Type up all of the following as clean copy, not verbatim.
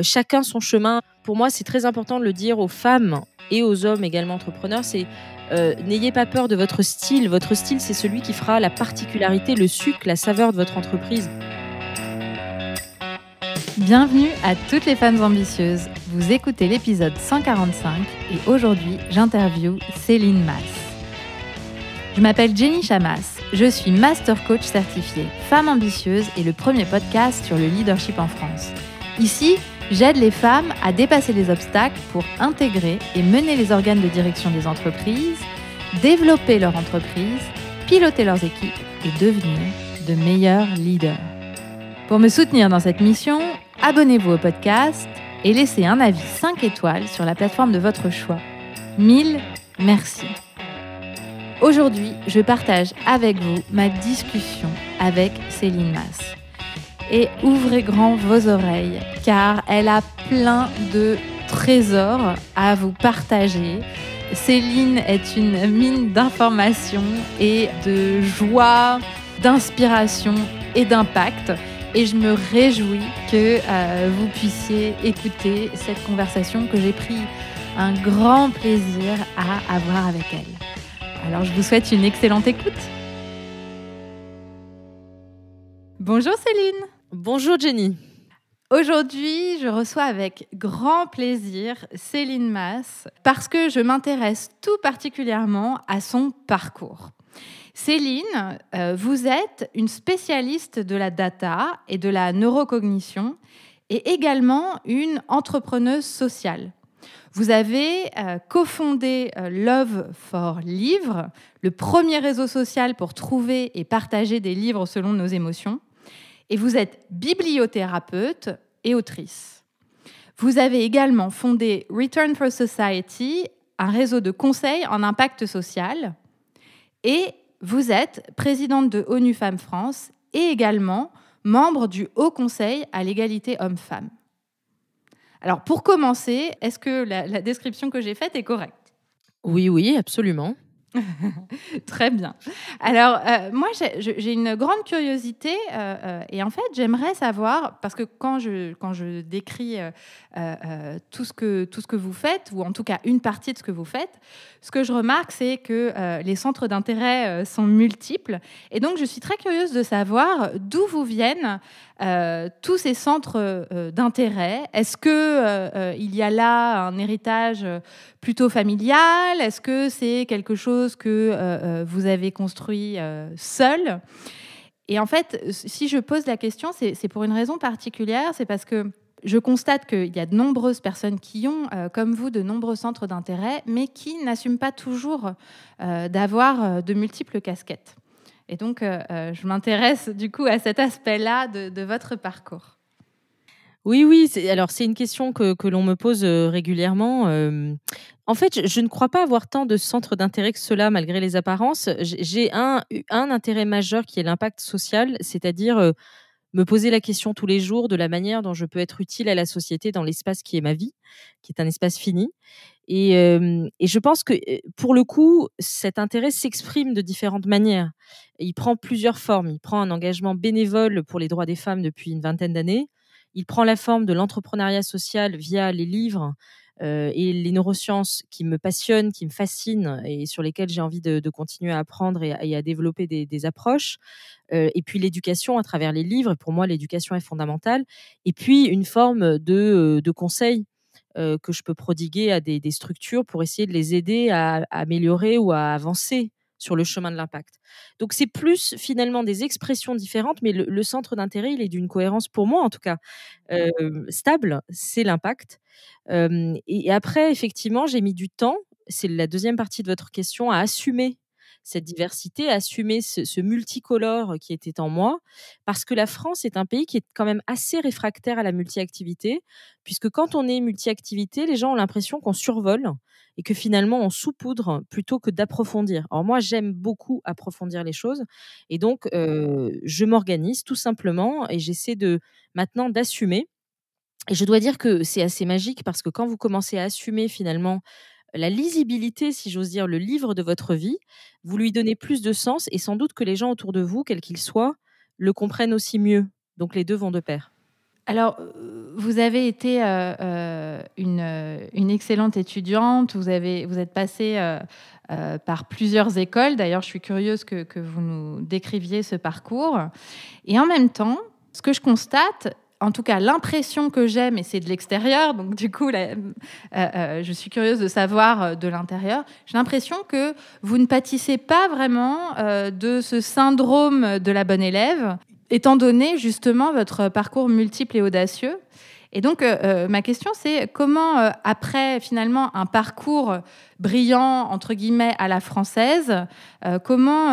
chacun son chemin. Pour moi, c'est très important de le dire aux femmes et aux hommes également entrepreneurs, c'est n'ayez pas peur de votre style. Votre style, c'est celui qui fera la particularité, le sucre, la saveur de votre entreprise. Bienvenue à toutes les femmes ambitieuses. Vous écoutez l'épisode 145 et aujourd'hui, j'interviewe Céline Masse. Je m'appelle Jenny Chamas, je suis master coach certifiée, femme ambitieuse et le premier podcast sur le leadership en France. Ici, j'aide les femmes à dépasser les obstacles pour intégrer et mener les organes de direction des entreprises, développer leur entreprise, piloter leurs équipes et devenir de meilleurs leaders. Pour me soutenir dans cette mission, abonnez-vous au podcast et laissez un avis 5 étoiles sur la plateforme de votre choix. 1000 merci. Aujourd'hui, je partage avec vous ma discussion avec Céline Masse. Et ouvrez grand vos oreilles, car elle a plein de trésors à vous partager. Céline est une mine d'informations et de joie, d'inspiration et d'impact. Et je me réjouis que vous puissiez écouter cette conversation que j'ai pris un grand plaisir à avoir avec elle. Alors, je vous souhaite une excellente écoute. Bonjour Céline. Bonjour Jenny. Aujourd'hui, je reçois avec grand plaisir Céline Masse parce que je m'intéresse tout particulièrement à son parcours. Céline, vous êtes une spécialiste de la data et de la neurocognition et également une entrepreneuse sociale. Vous avez cofondé Love for Livres, le premier réseau social pour trouver et partager des livres selon nos émotions. Et vous êtes bibliothérapeute et autrice. Vous avez également fondé Return for Society, un réseau de conseils en impact social. Et vous êtes présidente de ONU Femmes France et également membre du Haut Conseil à l'égalité hommes-femmes. Alors, pour commencer, est-ce que la description que j'ai faite est correcte ? Oui, absolument. Très bien. Alors, moi, j'ai une grande curiosité et en fait, j'aimerais savoir, parce que quand je décris tout ce que vous faites, ou en tout cas une partie de ce que vous faites, ce que je remarque, c'est que les centres d'intérêt sont multiples. Et donc, je suis très curieuse de savoir d'où vous viennent tous ces centres d'intérêt. Est-ce qu'il y a là un héritage plutôt familial ? Est-ce que c'est quelque chose que vous avez construit seul ? Et en fait, si je pose la question, c'est pour une raison particulière. C'est parce que je constate qu'il y a de nombreuses personnes qui ont, comme vous, de nombreux centres d'intérêt, mais qui n'assument pas toujours d'avoir de multiples casquettes. Et donc, je m'intéresse du coup à cet aspect-là de votre parcours. Oui, c'est une question que l'on me pose régulièrement. En fait, je ne crois pas avoir tant de centres d'intérêt que cela, malgré les apparences. J'ai un intérêt majeur qui est l'impact social, c'est-à-dire me poser la question tous les jours de la manière dont je peux être utile à la société dans l'espace qui est ma vie, qui est un espace fini. Et je pense que, pour le coup, cet intérêt s'exprime de différentes manières. Il prend plusieurs formes. Il prend un engagement bénévole pour les droits des femmes depuis une vingtaine d'années. Il prend la forme de l'entrepreneuriat social via les livres et les neurosciences qui me passionnent, qui me fascinent et sur lesquelles j'ai envie de continuer à apprendre et à développer des approches. Et puis l'éducation à travers les livres. Pour moi, l'éducation est fondamentale. Et puis une forme de conseil que je peux prodiguer à des structures pour essayer de les aider à améliorer ou à avancer sur le chemin de l'impact. Donc c'est plus finalement des expressions différentes, mais le centre d'intérêt, il est d'une cohérence pour moi en tout cas stable, c'est l'impact. Et après, effectivement, j'ai mis du temps, c'est la deuxième partie de votre question, à assumer cette diversité, à assumer ce multicolore qui était en moi, parce que la France est un pays qui est quand même assez réfractaire à la multi-activité, puisque quand on est multi-activité, les gens ont l'impression qu'on survole et que finalement on saupoudre plutôt que d'approfondir. Alors moi, j'aime beaucoup approfondir les choses et donc je m'organise tout simplement et j'essaie maintenant d'assumer. Et je dois dire que c'est assez magique parce que quand vous commencez à assumer finalement la lisibilité, si j'ose dire, le livre de votre vie, vous lui donnez plus de sens et sans doute que les gens autour de vous, quels qu'ils soient, le comprennent aussi mieux. Donc les deux vont de pair. Alors, vous avez été une excellente étudiante. Vous êtes passée par plusieurs écoles. D'ailleurs, je suis curieuse que vous nous décriviez ce parcours. Et en même temps, ce que je constate, en tout cas l'impression que j'ai, mais c'est de l'extérieur, donc du coup, je suis curieuse de savoir de l'intérieur, j'ai l'impression que vous ne pâtissez pas vraiment de ce syndrome de la bonne élève, étant donné justement votre parcours multiple et audacieux. Et donc, ma question, c'est comment, après finalement un parcours brillant, entre guillemets, à la française, comment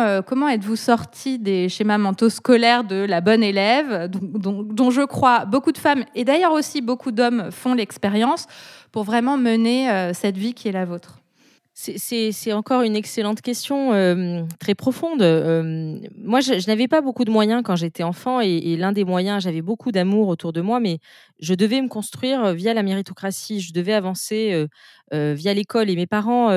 êtes-vous sorti des schémas mentaux scolaires de la bonne élève, dont je crois beaucoup de femmes, et d'ailleurs aussi beaucoup d'hommes, font l'expérience pour vraiment mener cette vie qui est la vôtre? C'est encore une excellente question, très profonde. Moi, je n'avais pas beaucoup de moyens quand j'étais enfant et l'un des moyens, j'avais beaucoup d'amour autour de moi, mais je devais me construire, via la méritocratie. Je devais avancer, via l'école et mes parents,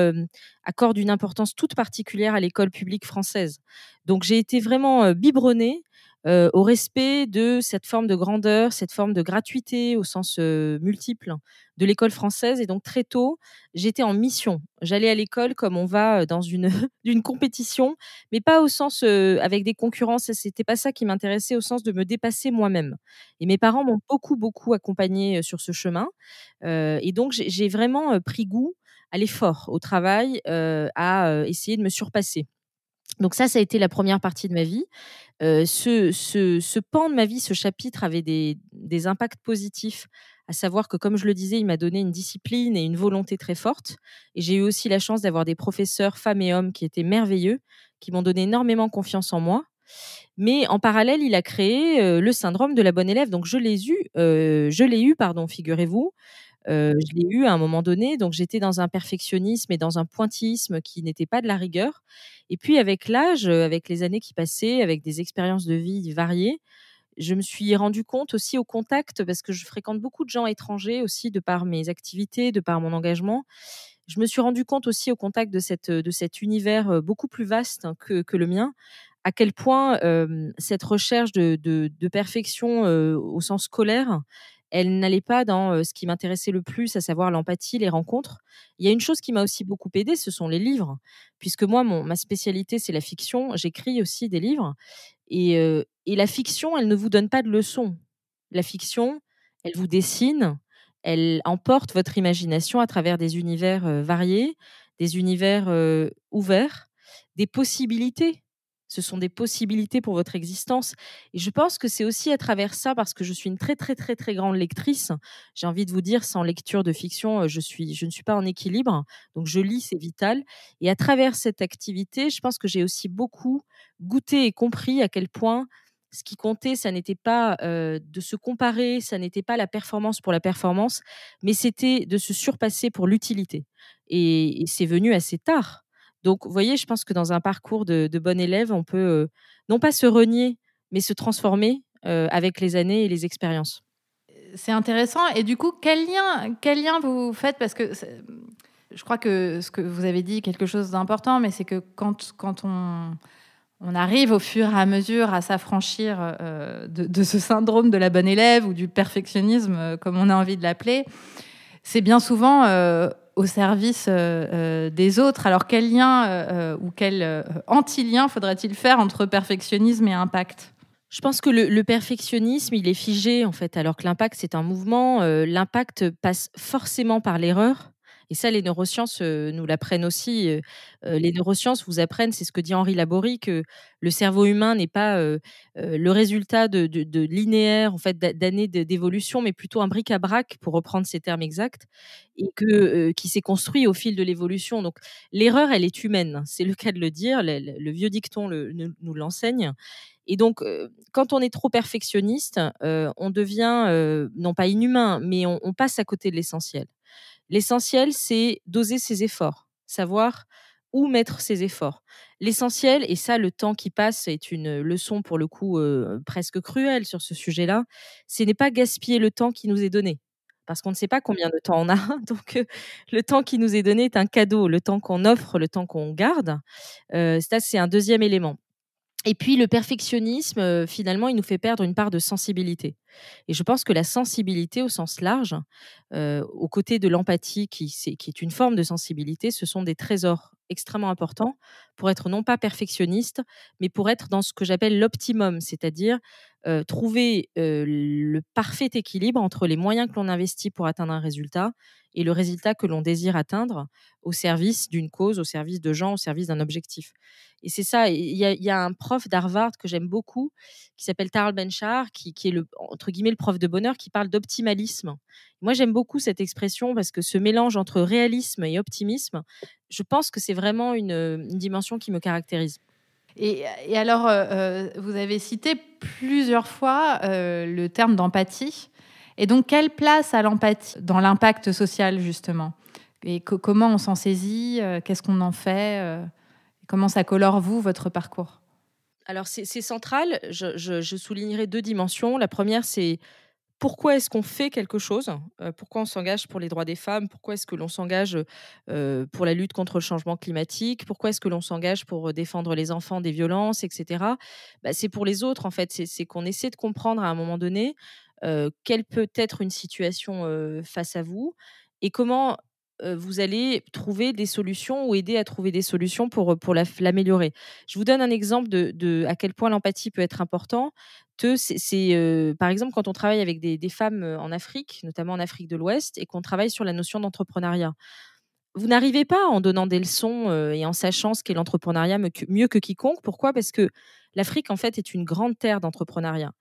accordent une importance toute particulière à l'école publique française. Donc j'ai été vraiment, biberonnée, au respect de cette forme de grandeur, cette forme de gratuité au sens, multiple de l'école française et donc très tôt, j'étais en mission. J'allais à l'école comme on va, dans une d'une compétition, mais pas au sens, avec des concurrents, ça c'était pas ça qui m'intéressait, au sens de me dépasser moi-même et mes parents m'ont beaucoup, beaucoup accompagnée, sur ce chemin, et donc j'ai vraiment, pris goût à l'effort, au travail, à, essayer de me surpasser. Donc ça a été la première partie de ma vie. Ce pan de ma vie, ce chapitre avait des impacts positifs, à savoir que, comme je le disais, il m'a donné une discipline et une volonté très forte et j'ai eu aussi la chance d'avoir des professeurs, femmes et hommes, qui étaient merveilleux, qui m'ont donné énormément confiance en moi. Mais en parallèle, il a créé, le syndrome de la bonne élève. Donc je l'ai eu, pardon, figurez-vous. Je l'ai eu à un moment donné, donc j'étais dans un perfectionnisme et dans un pointillisme qui n'était pas de la rigueur. Et puis avec l'âge, avec les années qui passaient, avec des expériences de vie variées, je me suis rendu compte aussi au contact, parce que je fréquente beaucoup de gens étrangers aussi de par mes activités, de par mon engagement. Je me suis rendu compte aussi au contact de cet univers, beaucoup plus vaste, hein, que le mien, à quel point, cette recherche de perfection, au sens scolaire, elle n'allait pas dans, ce qui m'intéressait le plus, à savoir l'empathie, les rencontres. Il y a une chose qui m'a aussi beaucoup aidée, ce sont les livres, puisque moi ma spécialité, c'est la fiction. J'écris aussi des livres et la fiction, elle ne vous donne pas de leçons. La fiction, elle vous dessine, elle emporte votre imagination à travers des univers, variés, des univers, ouverts, des possibilités. Ce sont des possibilités pour votre existence et je pense que c'est aussi à travers ça, parce que je suis une très, très, très, très grande lectrice. J'ai envie de vous dire, sans lecture de fiction, je ne suis pas en équilibre, donc je lis, c'est vital et à travers cette activité, je pense que j'ai aussi beaucoup goûté et compris à quel point ce qui comptait, ça n'était pas, de se comparer, ça n'était pas la performance pour la performance, mais c'était de se surpasser pour l'utilité et c'est venu assez tard. Donc vous voyez, je pense que dans un parcours de bon élève, on peut, non pas se renier, mais se transformer, avec les années et les expériences. C'est intéressant. Et du coup, quel lien vous faites? Parce que je crois que ce que vous avez dit, quelque chose d'important, mais c'est que quand on arrive au fur et à mesure à s'affranchir de ce syndrome de la bonne élève ou du perfectionnisme, comme on a envie de l'appeler, c'est bien souvent au service des autres. Alors quel lien ou quel anti-lien faudrait-il faire entre perfectionnisme et impact? Je pense que le perfectionnisme, il est figé, en fait, alors que l'impact, c'est un mouvement. L'impact passe forcément par l'erreur et ça, les neurosciences, nous l'apprennent aussi. Les neurosciences vous apprennent, c'est ce que dit Henri Laborie, que le cerveau humain n'est pas, le résultat de linéaires, en fait, d'années d'évolution, mais plutôt un bric-à-brac, pour reprendre ces termes exacts et qui s'est construit au fil de l'évolution. Donc l'erreur, elle est humaine, c'est le cas de le dire. Le vieux dicton nous l'enseigne et donc, quand on est trop perfectionniste, on devient, non pas inhumain, mais on passe à côté de l'essentiel. L'essentiel, c'est doser ses efforts, savoir où mettre ses efforts. L'essentiel, et ça, le temps qui passe est une leçon pour le coup, presque cruelle sur ce sujet-là, ce n'est pas gaspiller le temps qui nous est donné. Parce qu'on ne sait pas combien de temps on a, donc le temps qui nous est donné est un cadeau. Le temps qu'on offre, le temps qu'on garde, ça c'est un deuxième élément. Et puis le perfectionnisme, finalement, il nous fait perdre une part de sensibilité. Et je pense que la sensibilité au sens large, aux côtés de l'empathie qui est une forme de sensibilité, ce sont des trésors extrêmement importants pour être non pas perfectionniste, mais pour être dans ce que j'appelle l'optimum, c'est-à-dire, trouver, le parfait équilibre entre les moyens que l'on investit pour atteindre un résultat et le résultat que l'on désire atteindre au service d'une cause, au service de gens, au service d'un objectif. Et c'est ça, il y a un prof d'Harvard que j'aime beaucoup, qui s'appelle Tal Ben-Shahar, qui est le entre guillemets «le prof de bonheur», qui parle d'optimalisme. Moi, j'aime beaucoup cette expression parce que ce mélange entre réalisme et optimisme, je pense que c'est vraiment une dimension qui me caractérise. Et alors, vous avez cité plusieurs fois le terme d'empathie. Et donc, quelle place a l'empathie dans l'impact social, justement? Et comment on s'en saisit? Qu'est-ce qu'on en fait? Comment ça colore, vous, votre parcours? Alors c'est central, je soulignerai 2 dimensions. La première, c'est pourquoi est-ce qu'on fait quelque chose? Pourquoi on s'engage pour les droits des femmes? Pourquoi est-ce que l'on s'engage, pour la lutte contre le changement climatique? Pourquoi est-ce que l'on s'engage pour, défendre les enfants des violences et cetera? Bah, c'est pour les autres, en fait. C'est qu'on essaie de comprendre à un moment donné, quelle peut être une situation, face à vous et comment, vous allez trouver des solutions ou aider à trouver des solutions pour l'améliorer. Je vous donne un exemple de à quel point l'empathie peut être important par exemple, quand on travaille avec des femmes, en Afrique, notamment en Afrique de l'Ouest et qu'on travaille sur la notion d'entrepreneuriat. Vous n'arrivez pas en donnant des leçons, et en sachant ce qu'est l'entrepreneuriat mieux que quiconque. Pourquoi? Parce que l'Afrique, en fait, est une grande terre d'entrepreneuriat.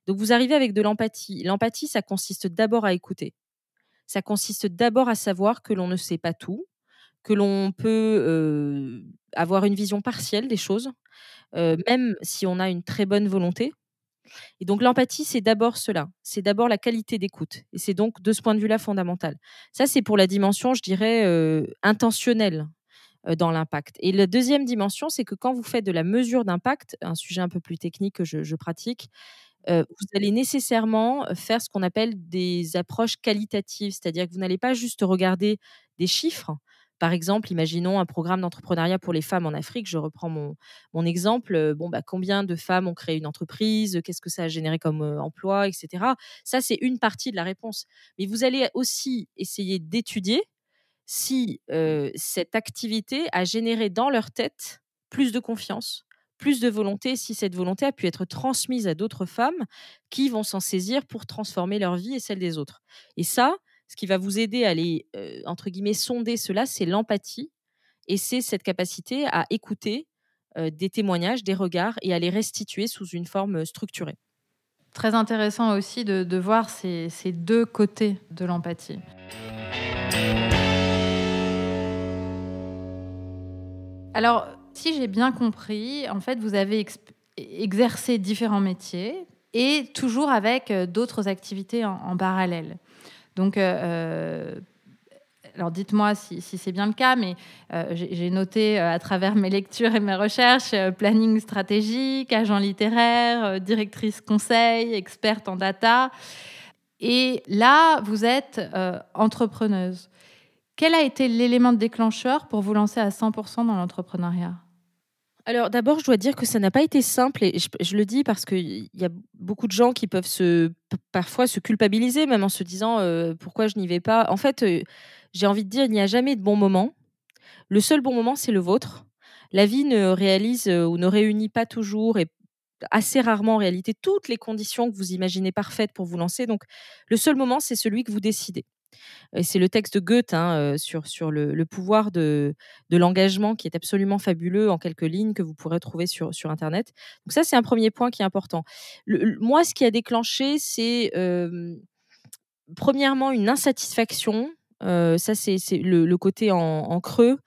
Donc vous arrivez avec de l'empathie. L'empathie, ça consiste d'abord à écouter. Ça consiste d'abord à savoir que l'on ne sait pas tout, que l'on peut, avoir une vision partielle des choses, même si on a une très bonne volonté. Et donc l'empathie, c'est d'abord cela, c'est d'abord la qualité d'écoute et c'est donc de ce point de vue-là fondamental. Ça, c'est pour la dimension, je dirais, intentionnelle, dans l'impact et la deuxième dimension, c'est que quand vous faites de la mesure d'impact, un sujet un peu plus technique que je pratique, vous allez nécessairement faire ce qu'on appelle des approches qualitatives. C'est-à-dire que vous n'allez pas juste regarder des chiffres. Par exemple, imaginons un programme d'entrepreneuriat pour les femmes en Afrique. Je reprends mon exemple. Bon, bah, combien de femmes ont créé une entreprise? Qu'est-ce que ça a généré comme, emploi et cetera? Ça, c'est une partie de la réponse. Mais vous allez aussi essayer d'étudier si, cette activité a généré dans leur tête plus de confiance, plus de volonté, si cette volonté a pu être transmise à d'autres femmes qui vont s'en saisir pour transformer leur vie et celle des autres. Et ça, ce qui va vous aider à aller, entre guillemets «sonder» cela, c'est l'empathie et c'est cette capacité à écouter, des témoignages, des regards et à les restituer sous une forme, structurée. Très intéressant aussi de voir ces deux côtés de l'empathie. Alors, si j'ai bien compris, en fait, vous avez exercé différents métiers et toujours avec d'autres activités en parallèle. Donc, alors dites-moi si c'est bien le cas, mais j'ai noté à travers mes lectures et mes recherches, planning stratégique, agent littéraire, directrice conseil, experte en data. Et là, vous êtes entrepreneuse. Quel a été l'élément déclencheur pour vous lancer à 100% dans l'entrepreneuriat? Alors d'abord, je dois dire que ça n'a pas été simple et je le dis parce qu'il y a beaucoup de gens qui peuvent parfois se culpabiliser même en se disant, «Pourquoi je n'y vais pas?» En fait, j'ai envie de dire, il n'y a jamais de bon moment. Le seul bon moment, c'est le vôtre. La vie ne réalise, ou ne réunit pas toujours et assez rarement en réalité toutes les conditions que vous imaginez parfaites pour vous lancer. Donc le seul moment, c'est celui que vous décidez. Et c'est le texte de Goethe, hein, sur le pouvoir de l'engagement qui est absolument fabuleux en quelques lignes que vous pourrez trouver sur internet. Donc ça, c'est un premier point qui est important. Moi, ce qui a déclenché, c'est, premièrement une insatisfaction, ça c'est le côté en creux,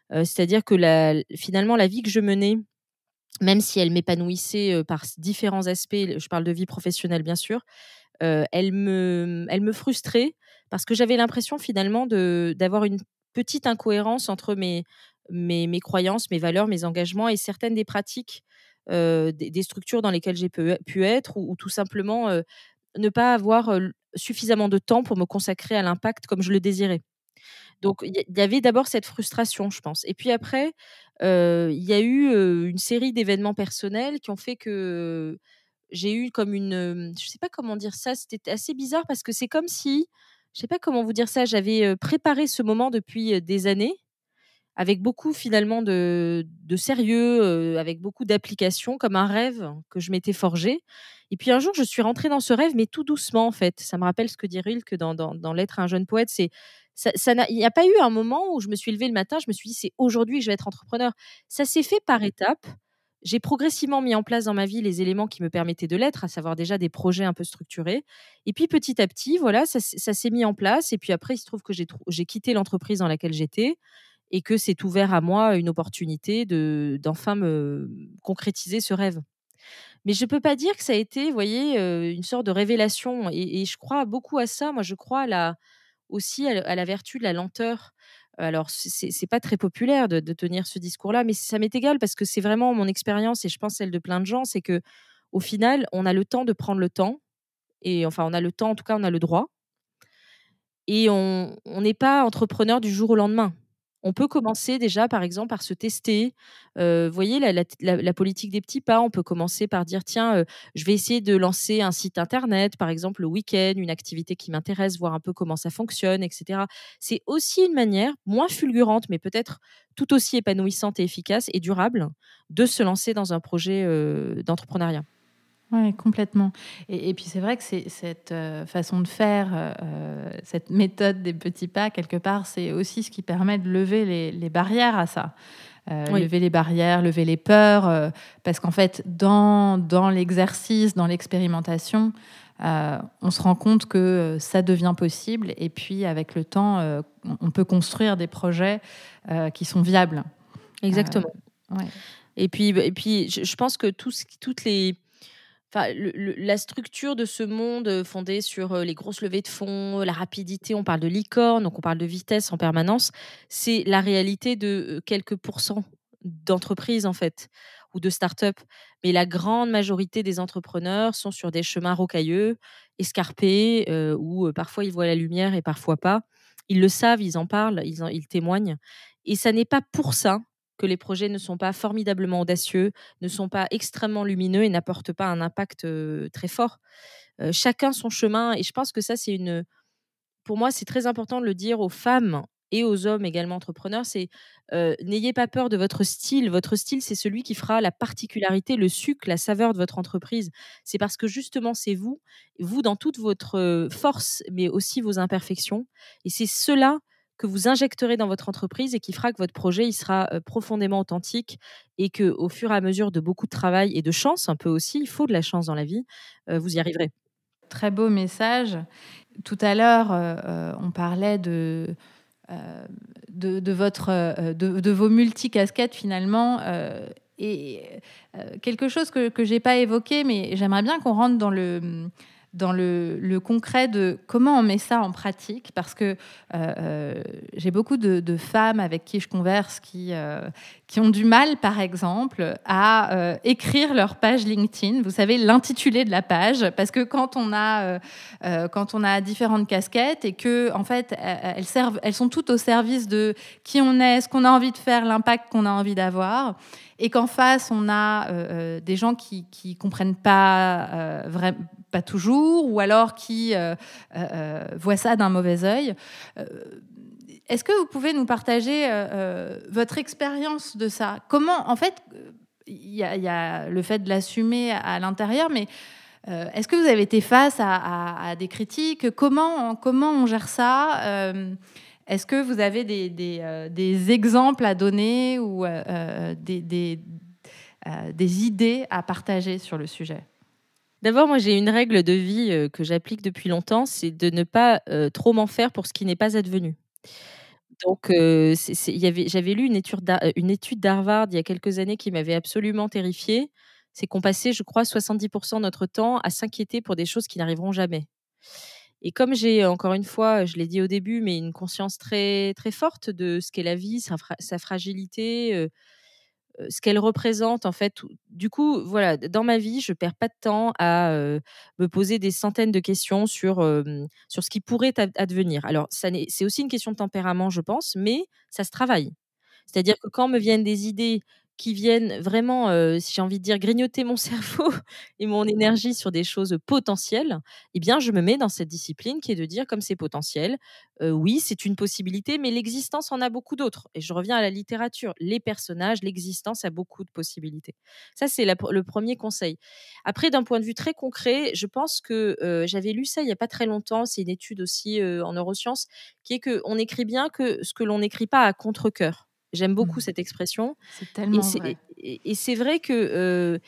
c'est-à-dire que finalement la vie que je menais, même si elle m'épanouissait, par différents aspects, je parle de vie professionnelle bien sûr, elle me frustrait parce que j'avais l'impression finalement d'avoir une petite incohérence entre mes croyances, mes valeurs, mes engagements et certaines des pratiques, des structures dans lesquelles j'ai pu être ou tout simplement, ne pas avoir, suffisamment de temps pour me consacrer à l'impact comme je le désirais. Donc il y avait d'abord cette frustration, je pense et puis après, il y a eu, une série d'événements personnels qui ont fait que j'ai eu comme une, je sais pas comment dire ça, c'était assez bizarre parce que c'est comme si, je sais pas comment vous dire ça, j'avais, préparé ce moment depuis, des années avec beaucoup finalement de sérieux, avec beaucoup d'application, comme un rêve que je m'étais forgé. Et puis un jour, je suis rentrée dans ce rêve, mais tout doucement en fait. Ça me rappelle ce que dit Rilke dans L'être à un jeune poète, c'est il n'y a pas eu un moment où je me suis levée le matin, je me suis dit: «C'est aujourd'hui que je vais être entrepreneur». Ça s'est fait par étapes. J'ai progressivement mis en place dans ma vie les éléments qui me permettaient de l'être, à savoir déjà des projets un peu structurés. Et puis petit à petit, voilà, ça s'est mis en place. Et puis après, il se trouve que j'ai quitté l'entreprise dans laquelle j'étais et que c'est ouvert à moi une opportunité d'enfin me concrétiser ce rêve. Mais je peux pas dire que ça a été, vous voyez, une sorte de révélation et je crois beaucoup à ça. Moi, je crois aussi à la vertu de la lenteur. Alors c'est pas très populaire de tenir ce discours-là, mais ça m'est égal parce que c'est vraiment mon expérience et je pense celle de plein de gens, c'est que au final, on a le temps de prendre le temps et enfin, on a le temps, en tout cas, on a le droit et on n'est pas entrepreneur du jour au lendemain. On peut commencer déjà, par exemple, par se tester. Vous voyez la politique des petits pas, on peut commencer par dire: «Tiens, je vais essayer de lancer un site internet, par exemple, le week-end, une activité qui m'intéresse, voir un peu comment ça fonctionne» et cetera. C'est aussi une manière, moins fulgurante, mais peut-être tout aussi épanouissante et efficace et durable, de se lancer dans un projet, d'entrepreneuriat. Oui, complètement. Et puis c'est vrai que c'est cette façon de faire, cette méthode des petits pas, quelque part, c'est aussi ce qui permet de lever les barrières à ça. Oui, Lever les barrières, lever les peurs, parce qu'en fait, dans l'exercice, dans l'expérimentation, on se rend compte que ça devient possible. Et puis, avec le temps, on peut construire des projets qui sont viables. exactement. Ouais. Et puis je pense que toutes les enfin, la structure de ce monde, fondé sur, les grosses levées de fonds, la rapidité, on parle de licorne, donc on parle de vitesse en permanence. C'est la réalité de, quelques pourcents d'entreprises, en fait, ou de start-up. Mais la grande majorité des entrepreneurs sont sur des chemins rocailleux, escarpés, où, parfois ils voient la lumière et parfois pas. Ils le savent, ils en parlent, ils témoignent et ça n'est pas pour ça que les projets ne sont pas formidablement audacieux, ne sont pas extrêmement lumineux et n'apportent pas un impact, très fort. Chacun son chemin et je pense que ça c'est une pour moi, c'est très important de le dire aux femmes et aux hommes également entrepreneurs, c'est, n'ayez pas peur de votre style. Votre style, c'est celui qui fera la particularité, le sucre, la saveur de votre entreprise. C'est parce que justement c'est vous, vous dans toute votre, force, mais aussi vos imperfections et c'est cela que vous injecterez dans votre entreprise et qui fera que votre projet, il sera, profondément authentique et que, au fur et à mesure de beaucoup de travail et de chance, un peu aussi, il faut de la chance dans la vie, vous y arriverez. Très beau message. Tout à l'heure, on parlait heu, de votre, de vos multicasquettes finalement, et quelque chose que j'ai pas évoqué, mais j'aimerais bien qu'on rentre dans le concret de comment on met ça en pratique, parce que j'ai beaucoup de femmes avec qui je converse qui ont du mal, par exemple, à écrire leur page LinkedIn. Vous savez, l'intitulé de la page, parce que quand on a différentes casquettes et que en fait elles sont toutes au service de qui on est, ce qu'on a envie de faire, l'impact qu'on a envie d'avoir, et qu'en face on a des gens qui comprennent pas vraiment, pas toujours, ou alors qui voient ça d'un mauvais œil. Euh, Est-ce que vous pouvez nous partager votre expérience de ça? Comment, en fait, il y a le fait de l'assumer à l'intérieur, mais est-ce que vous avez été face à des critiques? Comment on gère ça? Est-ce que vous avez des exemples à donner ou des idées à partager sur le sujet? D'abord, moi, j'ai une règle de vie, que j'applique depuis longtemps, c'est de ne pas, trop m'en faire pour ce qui n'est pas advenu. Donc, c'est il y avait j'avais lu une étude d'Harvard il y a quelques années qui m'avait absolument terrifiée. C'est qu'on passait, je crois, 70 de notre temps à s'inquiéter pour des choses qui n'arriveront jamais. Et comme j'ai, encore une fois, je l'ai dit au début, mais une conscience très, très forte de ce qu'est la vie, sa fragilité, ce qu'elle représente en fait. Du coup, voilà, dans ma vie, je perds pas de temps à, me poser des centaines de questions sur ce qui pourrait advenir. Alors c'est aussi une question de tempérament, je pense, mais ça se travaille. C'est-à-dire que quand me viennent des idées qui viennent vraiment, si j'ai envie de dire, grignoter mon cerveau et mon énergie sur des choses potentielles, eh bien, je me mets dans cette discipline qui est de dire comme c'est potentiel, oui, c'est une possibilité, mais l'existence en a beaucoup d'autres et je reviens à la littérature. Les personnages, l'existence a beaucoup de possibilités. Ça, c'est le 1er conseil. Après, d'un point de vue très concret, je pense que, j'avais lu ça il y a pas très longtemps, c'est une étude aussi, en neurosciences, qui est qu'on écrit bien que ce que l'on n'écrit pas à contre-cœur. J'aime beaucoup Mmh. cette expression C'est et tellement c'est vrai. et c'est vrai que,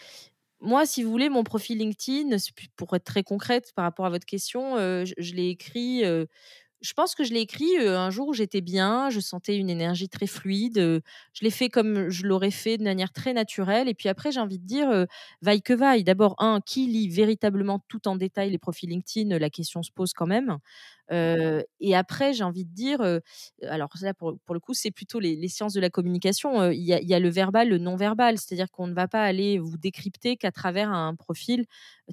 moi, si vous voulez, mon profil LinkedIn, c'est pour être très concrète par rapport à votre question, je l'ai écrit, je pense que je l'ai écrit, un jour où j'étais bien, je sentais une énergie très fluide, je l'ai fait comme je l'aurais fait de manière très naturelle et puis après j'ai envie de dire, vaille que vaille. D'abord qui lit véritablement tout en détail les profils LinkedIn? La question se pose quand même. Et après j'ai envie de dire, alors là pour le coup, c'est plutôt les sciences de la communication, il y a le verbal, le non verbal. C'est-à-dire qu'on ne va pas aller vous décrypter qu'à travers un profil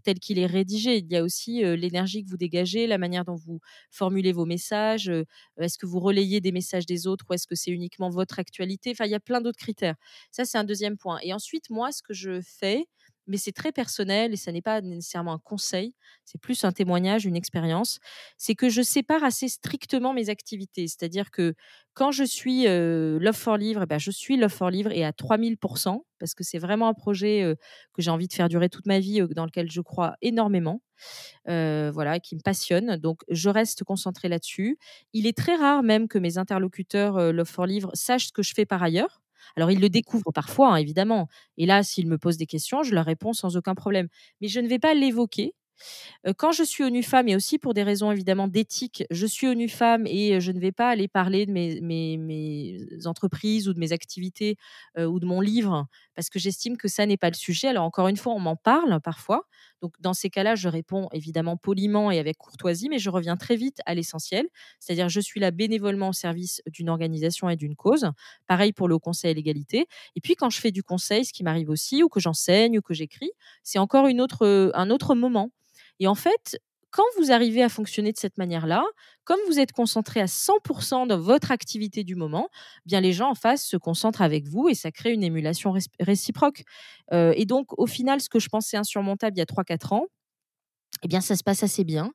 tel qu'il est rédigé. Il y a aussi, l'énergie que vous dégagez, la manière dont vous formulez vos messages, est-ce que vous relayez des messages des autres ou est-ce que c'est uniquement votre actualité? Enfin, il y a plein d'autres critères. Ça, c'est un deuxième point et ensuite, moi, ce que je fais, mais c'est très personnel et ça n'est pas nécessairement un conseil, c'est plus un témoignage, une expérience, c'est que je sépare assez strictement mes activités. C'est-à-dire que quand je suis, Love for Livre, je suis Love for Livre et à 3000 parce que c'est vraiment un projet, que j'ai envie de faire durer toute ma vie, dans lequel je crois énormément. Voilà, qui me passionne. Donc je reste concentrée là-dessus. Il est très rare même que mes interlocuteurs, Love for Livre sachent ce que je fais par ailleurs. Alors ils le découvrent parfois, hein, évidemment et là, s'ils me posent des questions, je leur réponds sans aucun problème. Mais je ne vais pas l'évoquer. Quand je suis ONU Femmes et aussi pour des raisons évidemment d'éthique, je suis ONU Femmes et je ne vais pas aller parler de mes entreprises ou de mes activités, ou de mon livre parce que j'estime que ça n'est pas le sujet. Alors encore une fois, on m'en parle parfois, donc dans ces cas-là, je réponds évidemment poliment et avec courtoisie, mais je reviens très vite à l'essentiel. C'est-à-dire je suis là bénévolement au service d'une organisation et d'une cause. Pareil pour le Haut Conseil à l'égalité et puis quand je fais du conseil, ce qui m'arrive aussi ou que j'enseigne ou que j'écris, c'est encore un autre moment. Et en fait, quand vous arrivez à fonctionner de cette manière-là, comme vous êtes concentré à 100 dans votre activité du moment, bien les gens en face se concentrent avec vous et ça crée une émulation réciproque. Et donc au final, ce que je pensais insurmontable il y a 3 4 ans, eh bien ça se passe assez bien.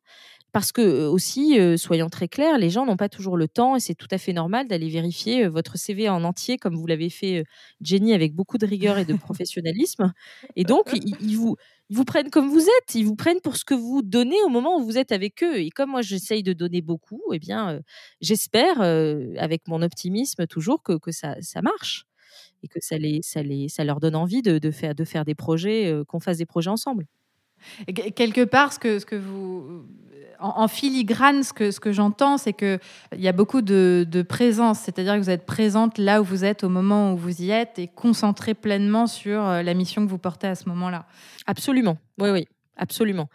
Parce que, aussi, soyons très clairs, les gens n'ont pas toujours le temps et c'est tout à fait normal d'aller vérifier, votre CV en entier comme vous l'avez fait, Jenny, avec beaucoup de rigueur et de professionnalisme et donc ils vous prennent comme vous êtes. Ils vous prennent pour ce que vous donnez au moment où vous êtes avec eux et comme moi j'essaye de donner beaucoup eh bien, j'espère, avec mon optimisme toujours que ça marche et que ça leur donne envie de faire des projets, qu'on fasse des projets ensemble. Et quelque part, ce que vous en filigrane, ce que j'entends, c'est qu'il y a beaucoup de présence. C'est-à-dire que vous êtes présente là où vous êtes au moment où vous y êtes et concentrée pleinement sur, la mission que vous portez à ce moment-là. Absolument, oui, oui, absolument.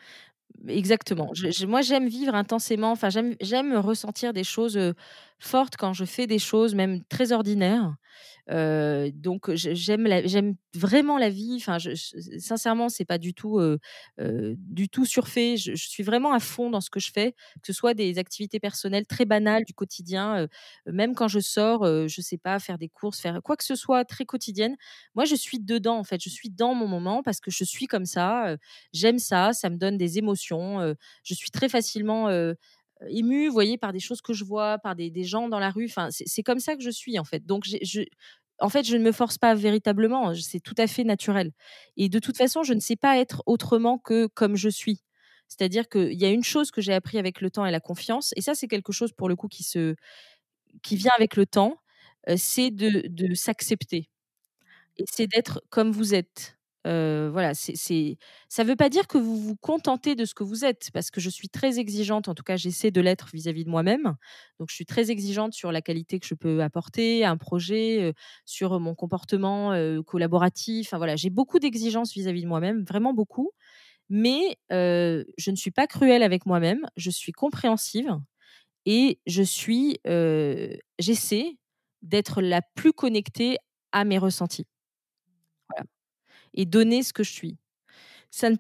Exactement. Moi, j'aime vivre intensément, enfin, j'aime ressentir des choses, fortes quand je fais des choses même très ordinaires. Donc j'aime vraiment la vie, enfin, sincèrement, c'est pas du tout surfait. Je suis vraiment à fond dans ce que je fais, que ce soit des activités personnelles très banales du quotidien, même quand je sors, je sais pas, faire des courses, faire quoi que ce soit très quotidienne. Moi, je suis dedans, en fait, je suis dans mon moment parce que je suis comme ça, j'aime ça, ça me donne des émotions, je suis très facilement, émue, vous voyez, par des choses que je vois, par des gens dans la rue, enfin, c'est comme ça que je suis, en fait. Donc en fait, je ne me force pas véritablement, c'est tout à fait naturel et de toute façon, je ne sais pas être autrement que comme je suis. C'est-à-dire qu'il y a une chose que j'ai appris avec le temps et la confiance et ça, c'est quelque chose pour le coup qui vient avec le temps, c'est de s'accepter. Et c'est d'être comme vous êtes. Voilà, ça veut pas dire que vous vous contentez de ce que vous êtes, parce que je suis très exigeante, en tout cas j'essaie de l'être vis-à-vis de moi-même. Donc je suis très exigeante sur la qualité que je peux apporter à un projet, sur mon comportement, collaboratif. Enfin voilà, j'ai beaucoup d'exigences vis-à-vis de moi-même, vraiment beaucoup. Mais, je ne suis pas cruelle avec moi-même, je suis compréhensive et j'essaie d'être la plus connectée à mes ressentis. Voilà et donner ce que je suis. Ça te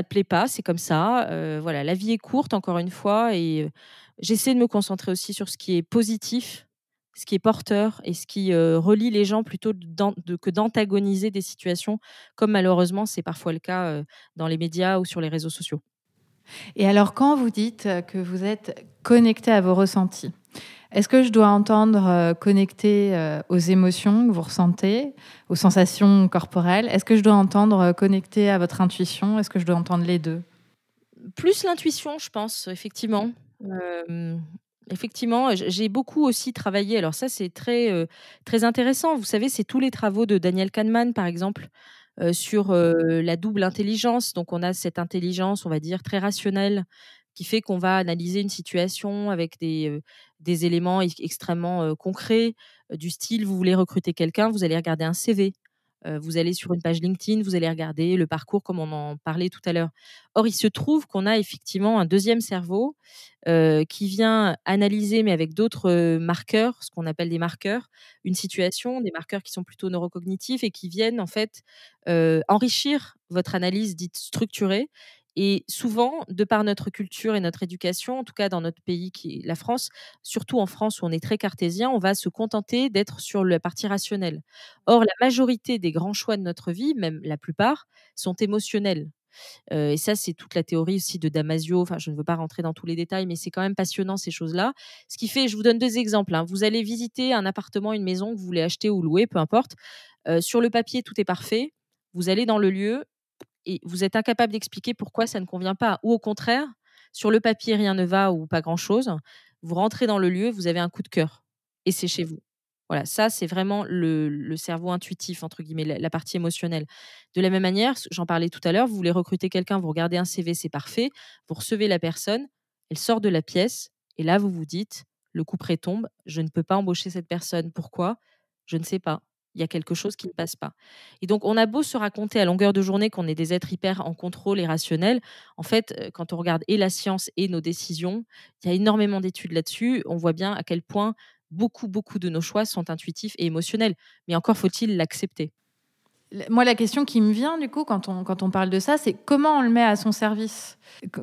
plaît pas, c'est comme ça, voilà, la vie est courte encore une fois et j'essaie de me concentrer aussi sur ce qui est positif ce qui est porteur et ce qui relie les gens plutôt que d'antagoniser des situations, comme malheureusement c'est parfois le cas dans les médias ou sur les réseaux sociaux. Et alors, quand vous dites que vous êtes connecté à vos ressentis, est-ce que je dois entendre connecté aux émotions que vous ressentez, aux sensations corporelles? Est-ce que je dois entendre connecté à votre intuition? Est-ce que je dois entendre les deux? Plus l'intuition, je pense, effectivement. Effectivement, j'ai beaucoup aussi travaillé, alors ça, c'est très intéressant. Vous savez, c'est tous les travaux de Daniel Kahneman, par exemple, sur, la double intelligence. Donc on a cette intelligence, on va dire, très rationnelle, qui fait qu'on va analyser une situation avec des éléments extrêmement, concrets, du style: vous voulez recruter quelqu'un, vous allez regarder un CV. Vous allez sur une page LinkedIn, vous allez regarder le parcours comme on en parlait tout à l'heure. Or, il se trouve qu'on a effectivement un deuxième cerveau, qui vient analyser, mais avec d'autres, marqueurs, ce qu'on appelle des marqueurs, une situation, des marqueurs qui sont plutôt neurocognitifs et qui viennent en fait, enrichir votre analyse dite structurée. Et souvent, de par notre culture et notre éducation, en tout cas dans notre pays qui est la France, surtout en France où on est très cartésien, on va se contenter d'être sur la partie rationnelle. Or, la majorité des grands choix de notre vie, même la plupart, sont émotionnels. Et ça, c'est toute la théorie aussi de Damasio. Enfin, je ne veux pas rentrer dans tous les détails, mais c'est quand même passionnant ces choses-là. Ce qui fait, je vous donne 2 exemples, hein. Vous allez visiter un appartement, une maison que vous voulez acheter ou louer, peu importe. Sur le papier, tout est parfait. Vous allez dans le lieu et vous êtes incapable d'expliquer pourquoi ça ne convient pas. Ou au contraire, sur le papier, rien ne va ou pas grand-chose. Vous rentrez dans le lieu, vous avez un coup de cœur et c'est chez vous. Voilà, ça, c'est vraiment le cerveau «intuitif» entre guillemets, la partie émotionnelle. De la même manière, j'en parlais tout à l'heure, vous voulez recruter quelqu'un, vous regardez un CV, c'est parfait. Vous recevez la personne, elle sort de la pièce et là, vous vous dites: «Le couperet tombe, je ne peux pas embaucher cette personne». Pourquoi? Je ne sais pas. Il y a quelque chose qui ne passe pas. Et donc, on a beau se raconter à longueur de journée qu'on est des êtres hyper en contrôle et rationnels, en fait, quand on regarde et la science et nos décisions, il y a énormément d'études là-dessus. On voit bien à quel point beaucoup, beaucoup de nos choix sont intuitifs et émotionnels. Mais encore faut-il l'accepter. Moi, la question qui me vient, du coup, quand on parle de ça, c'est comment on le met à son service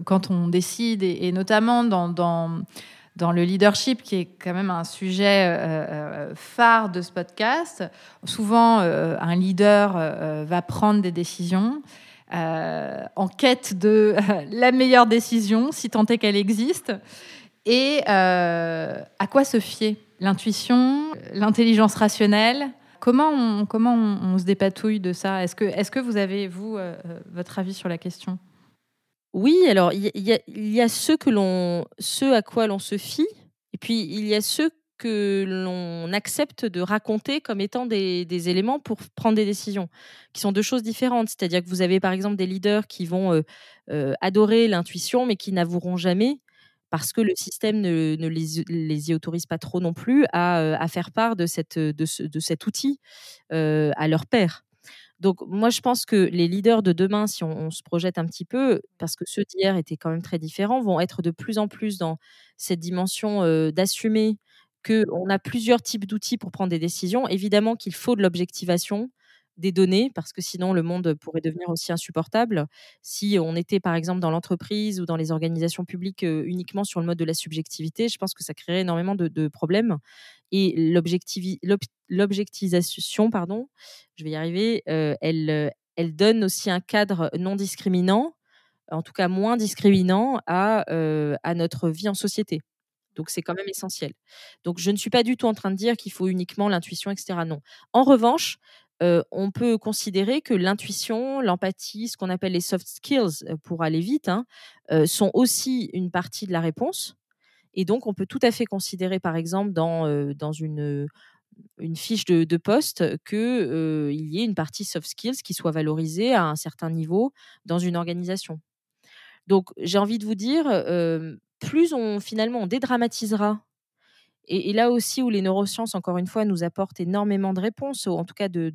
quand on décide, et notamment dans le leadership, qui est quand même un sujet phare de ce podcast. Souvent, un leader va prendre des décisions en quête de la meilleure décision, si tant est qu'elle existe. Et à quoi se fier? L'intuition, l'intelligence rationnelle? Comment on se dépatouille de ça? Est-ce que vous avez, vous, votre avis sur la question? Oui, alors il y a ceux à quoi l'on se fie et puis il y a ceux que l'on accepte de raconter comme étant des éléments pour prendre des décisions, qui sont 2 choses différentes. C'est-à-dire que vous avez, par exemple, des leaders qui vont, adorer l'intuition, mais qui n'avoueront jamais parce que le système ne les y autorise pas trop non plus à faire part de cet outil, à leurs pairs. Donc moi, je pense que les leaders de demain, si on se projette un petit peu, parce que ceux d'hier étaient quand même très différents, vont être de plus en plus dans cette dimension, d'assumer qu'on a plusieurs types d'outils pour prendre des décisions. Évidemment qu'il faut de l'objectivation des données, parce que sinon le monde pourrait devenir aussi insupportable. Si on était, par exemple, dans l'entreprise ou dans les organisations publiques, uniquement sur le mode de la subjectivité, je pense que ça créerait énormément de problèmes. Et l'objectisation, pardon, je vais y arriver, elle donne aussi un cadre non discriminant, en tout cas moins discriminant à notre vie en société. Donc c'est quand même essentiel. Donc je ne suis pas du tout en train de dire qu'il faut uniquement l'intuition et cetera, non. En revanche, on peut considérer que l'intuition, l'empathie, ce qu'on appelle les soft skills, pour aller vite, hein, sont aussi une partie de la réponse. Et donc on peut tout à fait considérer, par exemple, dans une fiche de poste que, il y ait une partie soft skills qui soit valorisée à un certain niveau dans une organisation. Donc j'ai envie de vous dire, plus on dédramatisera et là aussi où les neurosciences, encore une fois, nous apportent énormément de réponses, ou en tout cas de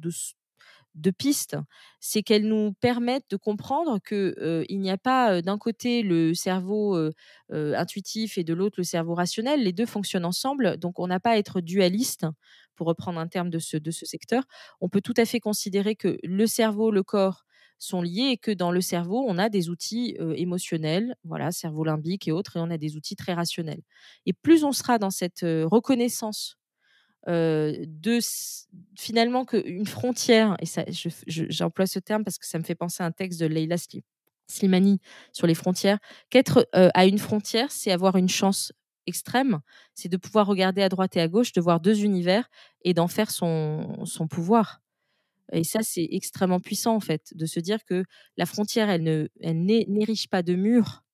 pistes, c'est qu'elles nous permettent de comprendre que, il n'y a pas, d'un côté le cerveau, intuitif et de l'autre le cerveau rationnel. Les 2 fonctionnent ensemble, donc on n'a pas à être dualiste, pour reprendre un terme de ce secteur. On peut tout à fait considérer que le cerveau, le corps sont liés et que dans le cerveau, on a des outils, émotionnels, voilà, cerveau limbique et autres, et on a des outils très rationnels. Et plus on sera dans cette, reconnaissance de finalement qu'une frontière, et ça, j'emploie ce terme parce que ça me fait penser à un texte de Leila Slimani sur les frontières, qu'être à une frontière, c'est avoir une chance extrême, c'est de pouvoir regarder à droite et à gauche, de voir deux univers et d'en faire son pouvoir. Et ça, c'est extrêmement puissant, en fait, de se dire que la frontière, elle n'érige pas de murs,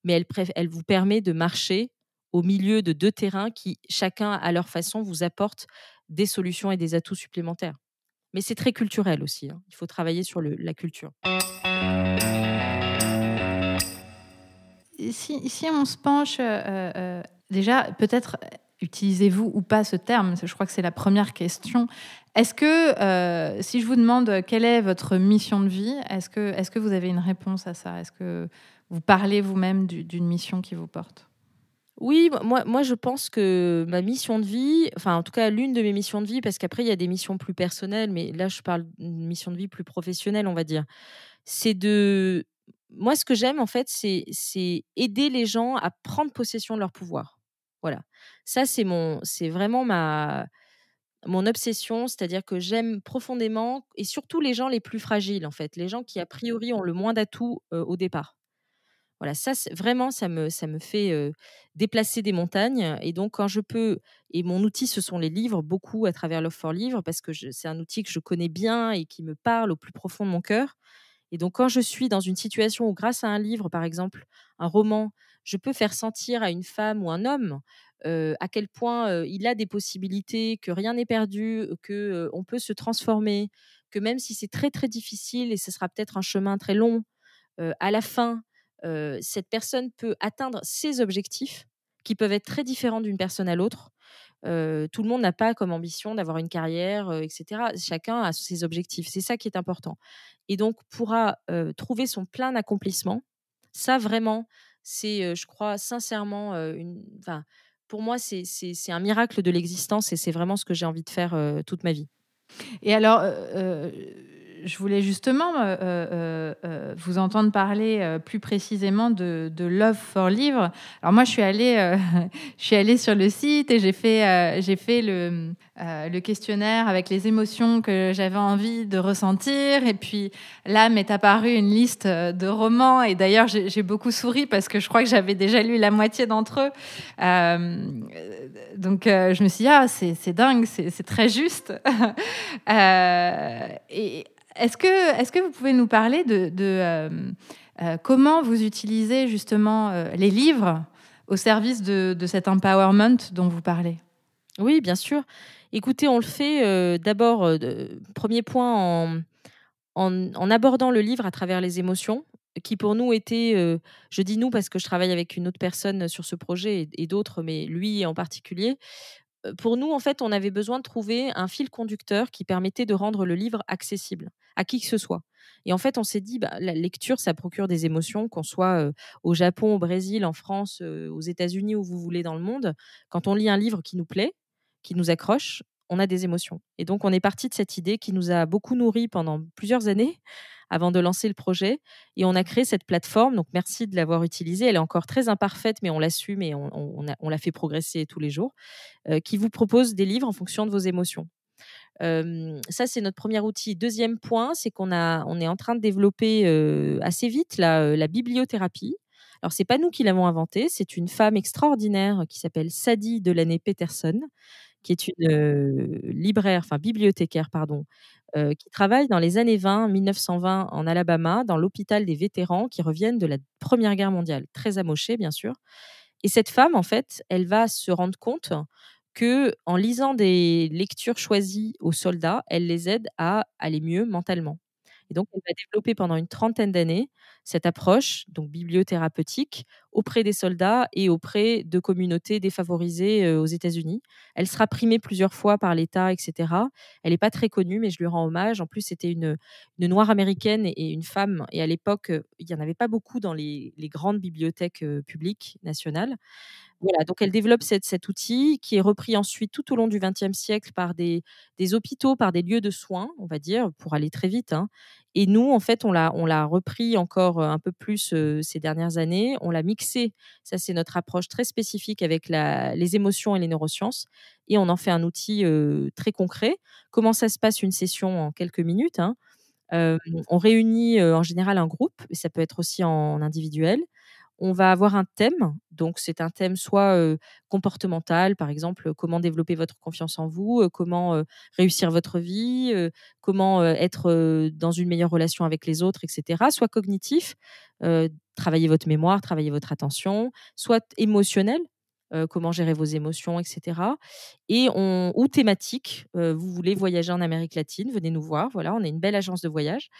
mais elle vous permet de marcher au milieu de deux terrains qui, chacun à leur façon, vous apportent des solutions et des atouts supplémentaires. Mais c'est très culturel aussi, hein. Il faut travailler sur la culture. Si on se penche, déjà, peut-être utilisez-vous ou pas ce terme? Je crois que c'est la première question. Est-ce que, si je vous demande quelle est votre mission de vie, est-ce que vous avez une réponse à ça? Est-ce que vous parlez vous-même d'une mission qui vous porte? Oui, moi, je pense que ma mission de vie, enfin, en tout cas, l'une de mes missions de vie, parce qu'après, il y a des missions plus personnelles, mais là, je parle d'une mission de vie plus professionnelle, on va dire. C'est de Moi, ce que j'aime, en fait, c'est aider les gens à prendre possession de leur pouvoir. Voilà. Ça, c'est vraiment mon obsession, c'est-à-dire que j'aime profondément et surtout les gens les plus fragiles, en fait, les gens qui, a priori, ont le moins d'atouts, au départ. Voilà, ça, c'est vraiment, ça me fait, déplacer des montagnes, et donc quand je peux, et mon outil, ce sont les livres, beaucoup à travers Love for Livres, parce que c'est un outil que je connais bien et qui me parle au plus profond de mon cœur. Et donc quand je suis dans une situation où, grâce à un livre, par exemple, un roman, je peux faire sentir à une femme ou un homme, à quel point, il a des possibilités, que rien n'est perdu, que, on peut se transformer, que même si c'est très, très difficile et ce sera peut-être un chemin très long, à la fin, cette personne peut atteindre ses objectifs qui peuvent être très différents d'une personne à l'autre. Tout le monde n'a pas comme ambition d'avoir une carrière, et cetera. Chacun a ses objectifs. C'est ça qui est important, et donc pourra, trouver son plein accomplissement. Ça, vraiment, c'est, je crois sincèrement, pour moi, c'est un miracle de l'existence, et c'est vraiment ce que j'ai envie de faire, toute ma vie. Et alors, je voulais justement vous entendre parler plus précisément de Love for Livre. Alors moi, je suis allée, je suis allée sur le site et j'ai fait le questionnaire avec les émotions que j'avais envie de ressentir. Et puis là m'est apparue une liste de romans. Et d'ailleurs, j'ai beaucoup souri parce que je crois que j'avais déjà lu la moitié d'entre eux. Donc, je me suis dit, ah, c'est dingue, c'est très juste. Et est-ce que vous pouvez nous parler de comment vous utilisez justement les livres au service de cet empowerment dont vous parlez? Oui, bien sûr. Écoutez, on le fait, d'abord, 1er point, en abordant le livre à travers les émotions, qui pour nous étaient, je dis «nous» parce que je travaille avec une autre personne sur ce projet, et d'autres, mais lui en particulier. Pour nous, en fait, on avait besoin de trouver un fil conducteur qui permettait de rendre le livre accessible à qui que ce soit. Et en fait, on s'est dit, bah, la lecture, ça procure des émotions, qu'on soit, au Japon, au Brésil, en France, aux États-Unis, où vous voulez dans le monde. Quand on lit un livre qui nous plaît, qui nous accroche, on a des émotions. Et donc on est parti de cette idée qui nous a beaucoup nourris pendant plusieurs années avant de lancer le projet, et on a créé cette plateforme. Donc merci de l'avoir utilisée. Elle est encore très imparfaite, mais on l'assume, et on la fait progresser tous les jours, qui vous propose des livres en fonction de vos émotions. Ça, c'est notre premier outil. Deuxième point, c'est on est en train de développer, assez vite, la bibliothérapie. Alors c'est pas nous qui l'avons inventée, c'est une femme extraordinaire qui s'appelle Sadie Delaney-Peterson, qui est une, bibliothécaire, pardon, qui travaille dans les années 1920 en Alabama, dans l'hôpital des vétérans qui reviennent de la Première Guerre mondiale, très amochés, bien sûr. Et cette femme, en fait, elle va se rendre compte que, en lisant des lectures choisies aux soldats, elle les aide à aller mieux mentalement. Et donc elle va développer pendant une trentaine d'années cette approche, donc bibliothérapeutique, auprès des soldats et auprès de communautés défavorisées, aux États-Unis. Elle sera primée plusieurs fois par l'État, et cetera. Elle est pas très connue, mais je lui rends hommage. En plus, c'était une noire américaine et une femme, et à l'époque, il y en avait pas beaucoup dans les grandes bibliothèques, publiques nationales. Voilà, donc elle développe cet outil qui est repris ensuite tout au long du XXe siècle par des hôpitaux, par des lieux de soins, on va dire, pour aller très vite, hein. Et nous, en fait, on l'a repris encore un peu plus ces dernières années. On l'a mixé. Ça, c'est notre approche très spécifique avec les émotions et les neurosciences. Et on en fait un outil très concret. Comment ça se passe une session en quelques minutes, hein. Hem, on réunit en général un groupe, et ça peut être aussi en individuel. On va avoir un thème, donc c'est un thème soit comportemental, par exemple, comment développer votre confiance en vous, comment réussir votre vie, comment être dans une meilleure relation avec les autres, et cetera. Soit cognitif, travailler votre mémoire, travailler votre attention, soit émotionnel, comment gérer vos émotions, et cetera. Ou thématique, vous voulez voyager en Amérique latine, venez nous voir, voilà, on est une belle agence de voyage.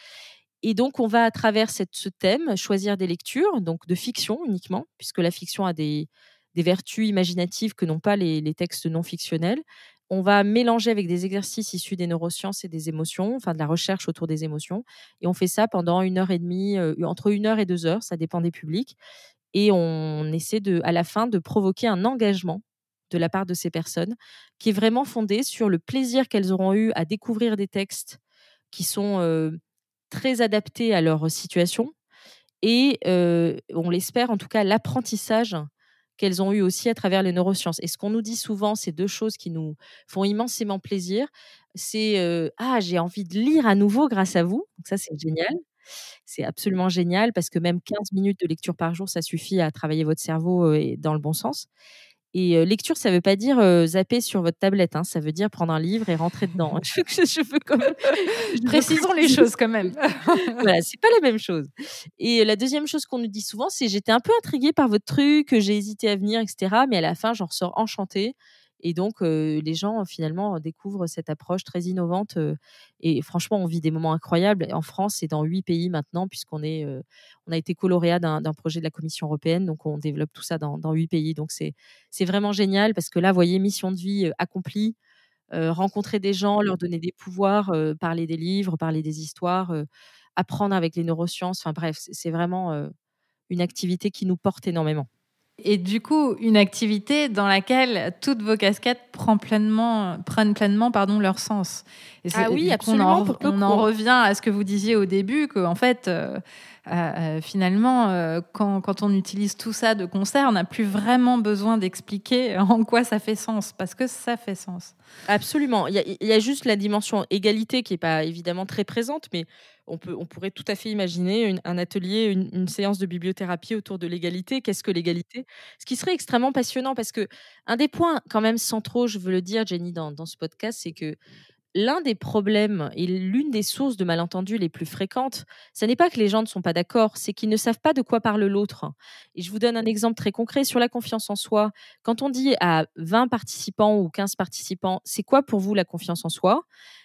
Et donc, on va à travers ce thème choisir des lectures, donc de fiction uniquement, puisque la fiction a des vertus imaginatives que n'ont pas les textes non fictionnels. On va mélanger avec des exercices issus des neurosciences et des émotions, enfin de la recherche autour des émotions. Et on fait ça pendant 1 heure et demie, entre 1 heure et 2 heures, ça dépend des publics. Et on essaie à la fin de provoquer un engagement de la part de ces personnes qui est vraiment fondé sur le plaisir qu'elles auront eu à découvrir des textes qui sont très adaptés à leur situation, et on l'espère en tout cas l'apprentissage qu'elles ont eu aussi à travers les neurosciences. Et ce qu'on nous dit souvent, c'est 2 choses qui nous font immensément plaisir. C'est «Ah, j'ai envie de lire à nouveau grâce à vous». Donc ça, c'est génial. C'est absolument génial parce que même 15 minutes de lecture par jour, ça suffit à travailler votre cerveau, et dans le bon sens. Et lecture, ça veut pas dire zapper sur votre tablette, hein, ça veut dire prendre un livre et rentrer dedans. Je veux quand même je veux Précisons les préciser. choses quand même. Voilà, c'est pas la même chose. Et la deuxième chose qu'on nous dit souvent, c'est: «J'étais un peu intriguée par votre truc, j'ai hésité à venir, et cetera, mais à la fin, j'en ressors enchantée». Et donc les gens, finalement, découvrent cette approche très innovante, et franchement, on vit des moments incroyables en France et dans 8 pays maintenant, on a été co-lauréat d'un projet de la Commission européenne, donc on développe tout ça dans 8 pays. Donc c'est vraiment génial parce que là, vous voyez, mission de vie accomplie, rencontrer des gens, leur donner des pouvoirs, parler des livres, parler des histoires, apprendre avec les neurosciences. Enfin bref, c'est vraiment, une activité qui nous porte énormément. Et du coup, une activité dans laquelle toutes vos casquettes prennent pleinement leur sens. Ah oui, Du coup, absolument, pour le on coup, en hein. revient à ce que vous disiez au début, qu'en fait, finalement, quand on utilise tout ça de concert, on n'a plus vraiment besoin d'expliquer en quoi ça fait sens, parce que ça fait sens. Absolument. Il y a juste la dimension égalité qui est pas évidemment très présente, mais on pourrait tout à fait imaginer un atelier, une séance de bibliothérapie autour de l'égalité. Qu'est-ce que l'égalité? Ce qui serait extrêmement passionnant parce que un des points quand même centraux, je veux le dire, Jenny, dans ce podcast, c'est que l'un des problèmes et l'une des sources de malentendus les plus fréquentes, ce n'est pas que les gens ne sont pas d'accord, c'est qu'ils ne savent pas de quoi parle l'autre. Et je vous donne un exemple très concret sur la confiance en soi. Quand on dit à 20 participants ou 15 participants, c'est quoi pour vous la confiance en soi?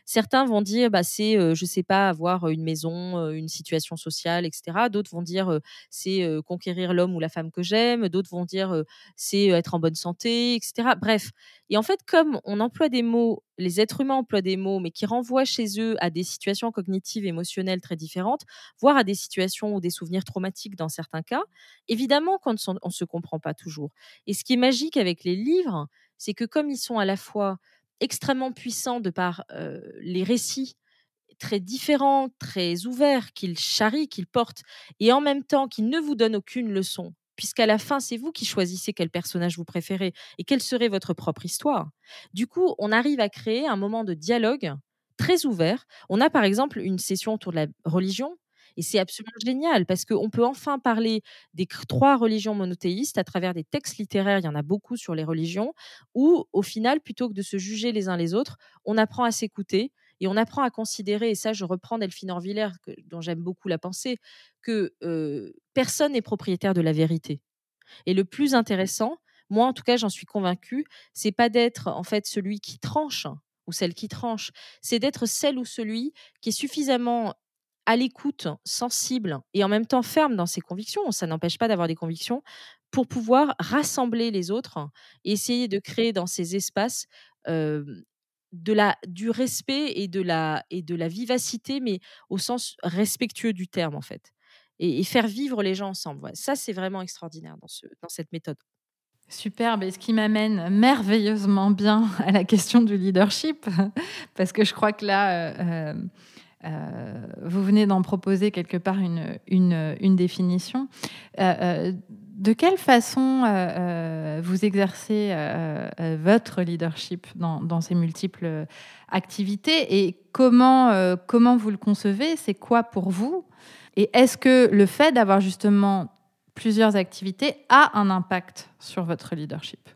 Certains vont dire, bah, c'est, je sais pas, avoir une maison, une situation sociale, etc. D'autres vont dire, c'est conquérir l'homme ou la femme que j'aime. D'autres vont dire, c'est être en bonne santé, etc. Bref, et en fait, comme on emploie des mots, les êtres humains emploient des mots, mais qui renvoient chez eux à des situations cognitives, émotionnelles très différentes, voire à des situations ou des souvenirs traumatiques dans certains cas, évidemment on se comprend pas toujours. Et ce qui est magique avec les livres, c'est que comme ils sont à la fois extrêmement puissants de par les récits très différents, très ouverts, qu'ils charrient, qu'ils portent, et en même temps qu'ils ne vous donnent aucune leçon, puisqu'à la fin, c'est vous qui choisissez quel personnage vous préférez et quelle serait votre propre histoire. Du coup, on arrive à créer un moment de dialogue très ouvert. On a par exemple une session autour de la religion, et c'est absolument génial parce qu'on peut enfin parler des 3 religions monothéistes à travers des textes littéraires. Il y en a beaucoup sur les religions, où au final, plutôt que de se juger les uns les autres, on apprend à s'écouter et on apprend à considérer, et ça je reprends Delphine Orviller dont j'aime beaucoup la pensée, que personne n'est propriétaire de la vérité. Et le plus intéressant, moi en tout cas j'en suis convaincue, c'est pas d'être en fait celui qui tranche ou celle qui tranche, c'est d'être celle ou celui qui est suffisamment à l'écoute, sensible et en même temps ferme dans ses convictions. Ça n'empêche pas d'avoir des convictions pour pouvoir rassembler les autres et essayer de créer dans ces espaces euh, du respect et de la vivacité, mais au sens respectueux du terme, en fait. Et faire vivre les gens ensemble. Ouais. Ça, c'est vraiment extraordinaire dans cette méthode. Superbe, et ce qui m'amène merveilleusement bien à la question du leadership, parce que je crois que là, Vous venez d'en proposer quelque part une définition. De quelle façon vous exercez votre leadership dans ces multiples activités et comment vous le concevez? C'est quoi pour vous? Et est-ce que le fait d'avoir justement plusieurs activités a un impact sur votre leadership?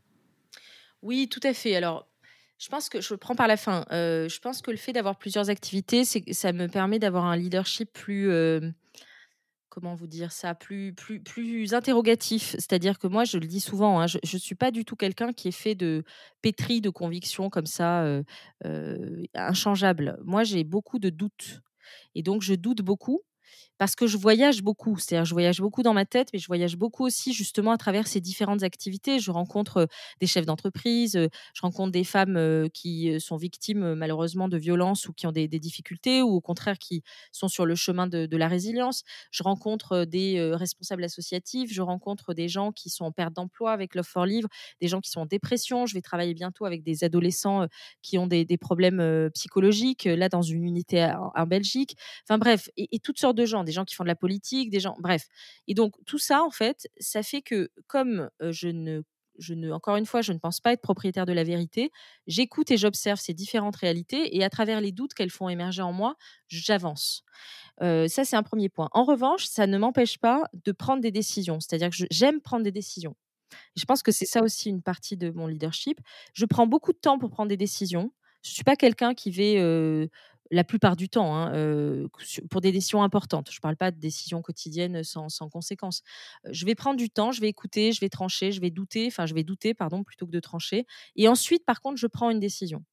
Oui, tout à fait. Alors, je pense que je prends par la fin. Je pense que le fait d'avoir plusieurs activités, ça me permet d'avoir un leadership plus, comment vous dire ça? Plus interrogatif. C'est-à-dire que moi, je le dis souvent, hein, je suis pas du tout quelqu'un qui est fait de pétri de convictions comme ça, inchangeables. Moi, j'ai beaucoup de doutes et donc je doute beaucoup. Parce que je voyage beaucoup, c'est-à-dire je voyage beaucoup dans ma tête, mais je voyage beaucoup aussi justement à travers ces différentes activités. Je rencontre, des chefs d'entreprise, je rencontre des femmes, qui, sont victimes, malheureusement de violences ou qui ont des difficultés ou au contraire qui sont sur le chemin de la résilience. Je rencontre, des, responsables associatifs, je rencontre des gens qui sont en perte d'emploi avec Love for Livre, des gens qui sont en dépression. Je vais travailler bientôt avec des adolescents, qui ont des problèmes, psychologiques, là dans une unité en Belgique. Enfin bref, et toutes sortes de gens, des gens qui font de la politique, des gens bref. Et donc tout ça, en fait, ça fait que comme, je ne encore une fois, je ne pense pas être propriétaire de la vérité, j'écoute et j'observe ces différentes réalités et à travers les doutes qu'elles font émerger en moi, j'avance. Ça, c'est un premier point. En revanche, ça ne m'empêche pas de prendre des décisions. C'est-à-dire que j'aime prendre des décisions. Je pense que c'est ça aussi une partie de mon leadership. Je prends beaucoup de temps pour prendre des décisions. Je suis pas quelqu'un qui va, la plupart du temps, hein, pour des décisions importantes. Je parle pas de décisions quotidiennes sans conséquence. Je vais prendre du temps, je vais écouter, je vais trancher, je vais douter pardon, plutôt que de trancher et ensuite par contre je prends une décision.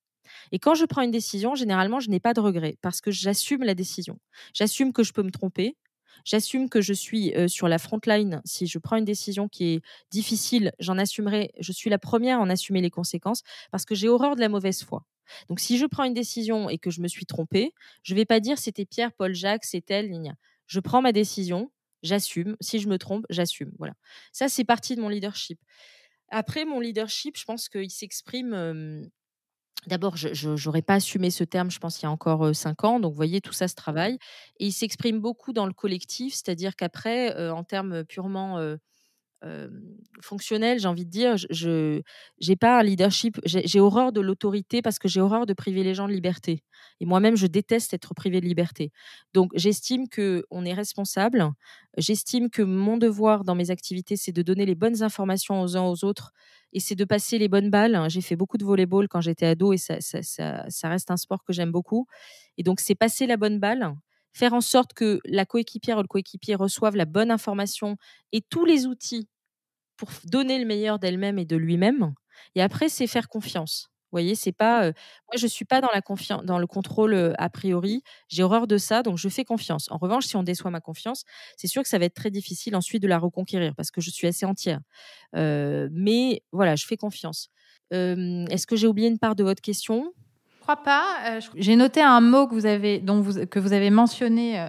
Et quand je prends une décision, généralement, je n'ai pas de regret parce que j'assume la décision. J'assume que je peux me tromper. J'assume que je suis sur la front line. Si je prends une décision qui est difficile, j'en assumerai. Je suis la première à en assumer les conséquences parce que j'ai horreur de la mauvaise foi. Donc, si je prends une décision et que je me suis trompée, je ne vais pas dire c'était Pierre, Paul, Jacques, c'est elle, gna gna. Je prends ma décision, j'assume. Si je me trompe, j'assume. Voilà. Ça, c'est partie de mon leadership. Après, mon leadership, je pense qu'il s'exprime. D'abord, je n'aurais pas assumé ce terme, je pense, il y a encore, 5 ans, donc vous voyez, tout ça se travaille et il s'exprime beaucoup dans le collectif, c'est-à-dire qu'après, en termes purement, fonctionnel, j'ai envie de dire, je j'ai pas un leadership, j'ai horreur de l'autorité parce que j'ai horreur de priver les gens de liberté et moi-même, je déteste être privée de liberté. Donc j'estime que on est responsable, j'estime que mon devoir dans mes activités, c'est de donner les bonnes informations aux uns aux autres et c'est de passer les bonnes balles. J'ai fait beaucoup de volley-ball quand j'étais ado et ça reste un sport que j'aime beaucoup et donc c'est passer la bonne balle, faire en sorte que la coéquipière ou le coéquipier reçoive la bonne information et tous les outils pour donner le meilleur d'elle-même et de lui-même et après c'est faire confiance. Vous voyez? C'est pas, moi je suis pas dans le contrôle, a priori. J'ai horreur de ça, donc je fais confiance. En revanche, si on déçoit ma confiance, c'est sûr que ça va être très difficile ensuite de la reconquérir parce que je suis assez entière. Mais voilà, je fais confiance. Est-ce que j'ai oublié une part de votre question? Je crois pas. J'ai noté un mot que vous avez mentionné.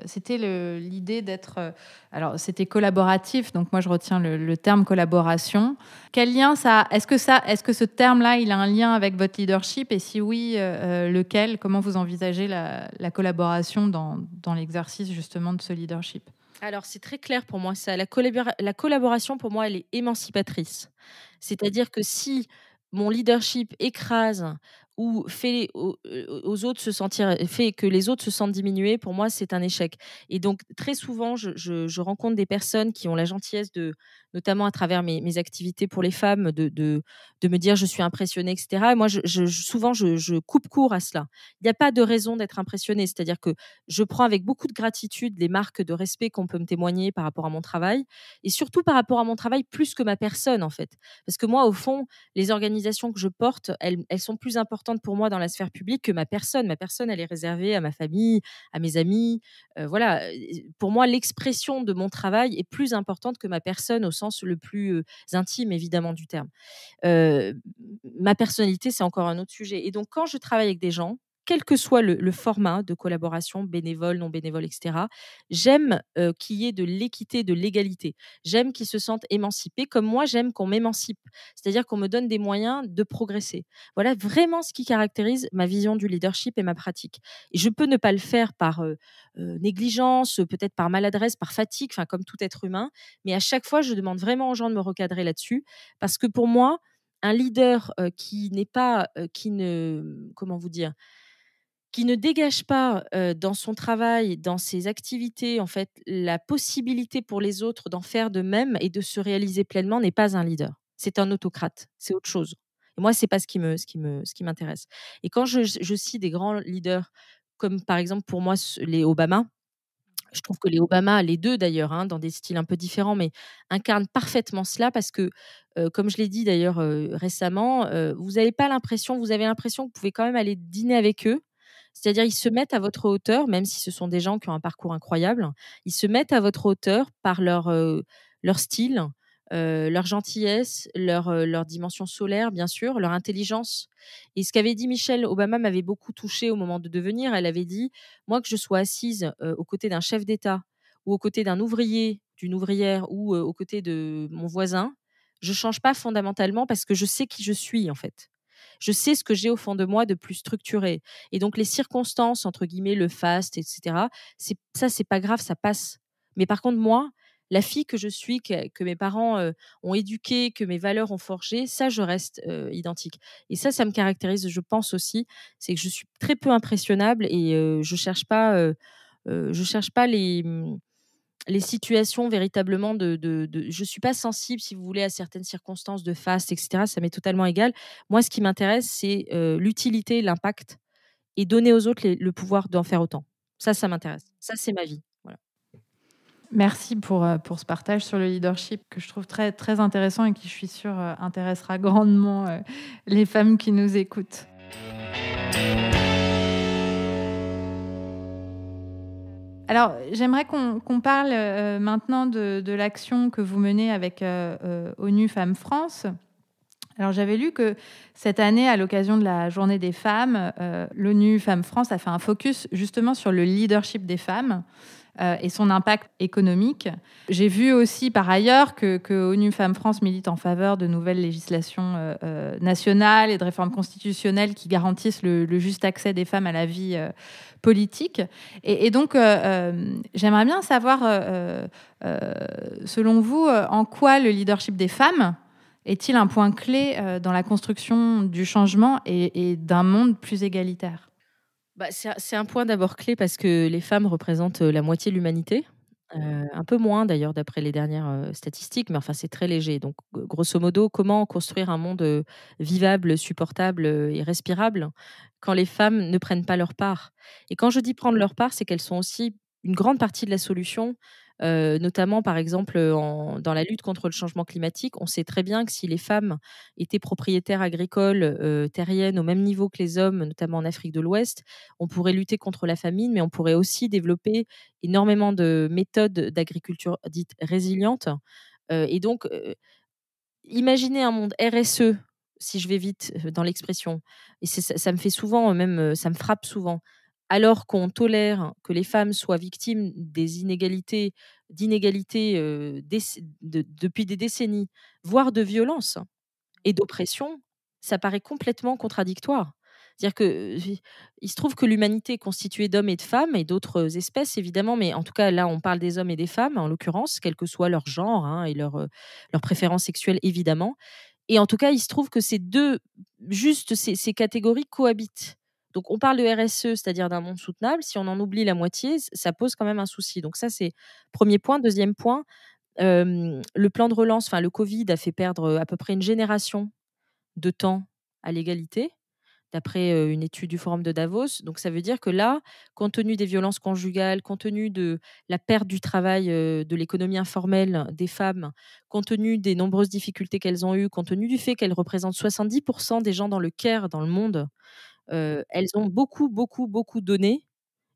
C'était l'idée d'être. Alors, c'était collaboratif. Donc, moi, je retiens le terme collaboration. Quel lien ça a? Est-ce que ce terme-là, il a un lien avec votre leadership? Et si oui, lequel? Comment vous envisagez la collaboration dans l'exercice justement de ce leadership? Alors, c'est très clair pour moi ça. La collaboration, pour moi, elle est émancipatrice. C'est-à-dire que si mon leadership écrase ou aux autres se sentir fait que les autres se sentent diminués, pour moi, c'est un échec. Et donc, très souvent, je rencontre des personnes qui ont la gentillesse de notamment à travers mes activités pour les femmes, de me dire: «Je suis impressionnée» et cetera. Et moi, souvent, je coupe court à cela. Il n'y a pas de raison d'être impressionné. C'est-à-dire que je prends avec beaucoup de gratitude les marques de respect qu'on peut me témoigner par rapport à mon travail et surtout par rapport à mon travail plus que ma personne, en fait. Parce que moi, au fond, les organisations que je porte, elles sont plus importantes pour moi dans la sphère publique que ma personne. Ma personne, elle est réservée à ma famille, à mes amis. Voilà, pour moi, l'expression de mon travail est plus importante que ma personne au sens le plus, intime évidemment du terme. Heu, Ma personnalité, c'est encore un autre sujet et donc quand je travaille avec des gens, quel que soit le format de collaboration, bénévole, non bénévole, et cetera. J'aime, qu'il y ait de l'équité, de l'égalité. J'aime qu'ils se sentent émancipés comme moi j'aime qu'on m'émancipe. C'est-à-dire qu'on me donne des moyens de progresser. Voilà vraiment ce qui caractérise ma vision du leadership et ma pratique. Et je peux ne pas le faire par, négligence, peut-être par maladresse, par fatigue, enfin comme tout être humain, mais à chaque fois je demande vraiment aux gens de me recadrer là-dessus parce que pour moi, un leader, qui n'est pas, qui ne comment vous dire? Qui ne dégage pas, dans son travail, dans ses activités, en fait, la possibilité pour les autres d'en faire de même et de se réaliser pleinement n'est pas un leader. C'est un autocrate, c'est autre chose. Et moi, c'est pas ce qui m'intéresse. Et quand je cite des grands leaders comme, par exemple, pour moi, les Obama, je trouve que les Obama, les 2 d'ailleurs, hein, dans des styles un peu différents, mais incarnent parfaitement cela parce que, comme je l'ai dit d'ailleurs, récemment, vous avez l'impression que vous pouvez quand même aller dîner avec eux. C'est-à-dire, ils se mettent à votre hauteur, même si ce sont des gens qui ont un parcours incroyable. Ils se mettent à votre hauteur par leur style, leur gentillesse, leur dimension solaire, bien sûr, leur intelligence. Et ce qu'avait dit Michelle Obama m'avait beaucoup touchée au moment de devenir. Elle avait dit: «Moi, que je sois assise, aux côtés d'un chef d'État ou aux côtés d'un ouvrier, d'une ouvrière ou, aux côtés de mon voisin, je change pas fondamentalement parce que je sais qui je suis, en fait. Je sais ce que j'ai au fond de moi de plus structuré et donc les circonstances, entre guillemets, le faste et cetera, c'est pas grave, ça passe. Mais par contre, moi, la fille que je suis, que mes parents, ont éduquée, que mes valeurs ont forgée, ça, je reste, identique et ça me caractérise, je pense aussi, c'est que je suis très peu impressionnable et je cherche pas les situations véritablement je suis pas sensible, si vous voulez, à certaines circonstances de faste et cetera, ça m'est totalement égal. Moi, ce qui m'intéresse, c'est, l'utilité, l'impact et donner aux autres le pouvoir d'en faire autant. Ça m'intéresse. Ça, c'est ma vie. Voilà. Merci pour ce partage sur le leadership que je trouve très, très intéressant et qui, je suis sûre, intéressera grandement les femmes qui nous écoutent. Alors, j'aimerais qu'on parle maintenant de l'action que vous menez avec ONU Femmes France. Alors, j'avais lu que cette année, à l'occasion de la Journée des femmes, l'ONU Femmes France a fait un focus justement sur le leadership des femmes et son impact économique. J'ai vu aussi par ailleurs que ONU Femmes France milite en faveur de nouvelles législations nationales et de réformes constitutionnelles qui garantissent le juste accès des femmes à la vie politique. Et donc, j'aimerais bien savoir, selon vous, en quoi le leadership des femmes est-il un point clé dans la construction du changement et d'un monde plus égalitaire ? Bah, c'est un point d'abord clé parce que les femmes représentent, la moitié de l'humanité. Un peu moins d'ailleurs d'après les dernières, statistiques, mais enfin c'est très léger. Donc grosso modo, comment construire un monde, vivable, supportable, et respirable quand les femmes ne prennent pas leur part? Et quand je dis prendre leur part, c'est qu'elles sont aussi une grande partie de la solution, notamment par exemple, dans la lutte contre le changement climatique. On sait très bien que si les femmes étaient propriétaires agricoles, terriennes au même niveau que les hommes, notamment en Afrique de l'Ouest, on pourrait lutter contre la famine, mais on pourrait aussi développer énormément de méthodes d'agriculture dites résilientes, et donc imaginez un monde RSE, si je vais vite, dans l'expression et c'est ça me fait souvent, même, ça me frappe souvent. Alors qu'on tolère que les femmes soient victimes d'inégalités, depuis des décennies, voire de violences et d'oppression, ça paraît complètement contradictoire. C'est-à-dire que, il se trouve que l'humanité est constituée d'hommes et de femmes et d'autres espèces évidemment, mais en tout cas là, on parle des hommes et des femmes en l'occurrence, quel que soit leur genre, hein, et leurs préférences sexuelles évidemment. Et en tout cas, il se trouve que ces catégories cohabitent. Donc on parle de RSE, c'est-à-dire d'un monde soutenable. Si on en oublie la moitié, ça pose quand même un souci. Donc ça, c'est premier point. Deuxième point, le plan de relance, enfin le Covid a fait perdre, à peu près une génération de temps à l'égalité, d'après, une étude du Forum de Davos. Donc ça veut dire que là, compte tenu des violences conjugales, compte tenu de la perte du travail, de l'économie informelle des femmes, compte tenu des nombreuses difficultés qu'elles ont eues, compte tenu du fait qu'elles représentent 70 des gens dans le care dans le monde, elles ont beaucoup, beaucoup, beaucoup donné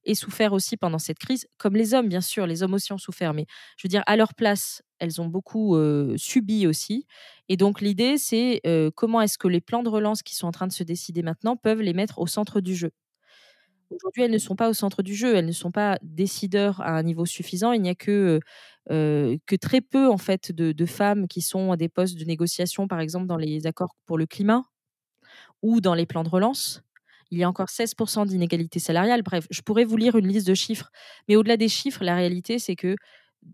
et souffert aussi pendant cette crise, comme les hommes, bien sûr, les hommes aussi ont souffert, mais je veux dire, à leur place, elles ont beaucoup, subi aussi et donc l'idée, c'est, comment est-ce que les plans de relance qui sont en train de se décider maintenant peuvent les mettre au centre du jeu? Aujourd'hui, elles ne sont pas au centre du jeu, elles ne sont pas décideurs à un niveau suffisant. Il n'y a que très peu en fait de femmes qui sont à des postes de négociation, par exemple dans les accords pour le climat ou dans les plans de relance. Il y a encore 16 d'inégalité salariale. Bref, je pourrais vous lire une liste de chiffres, mais au-delà des chiffres, la réalité, c'est que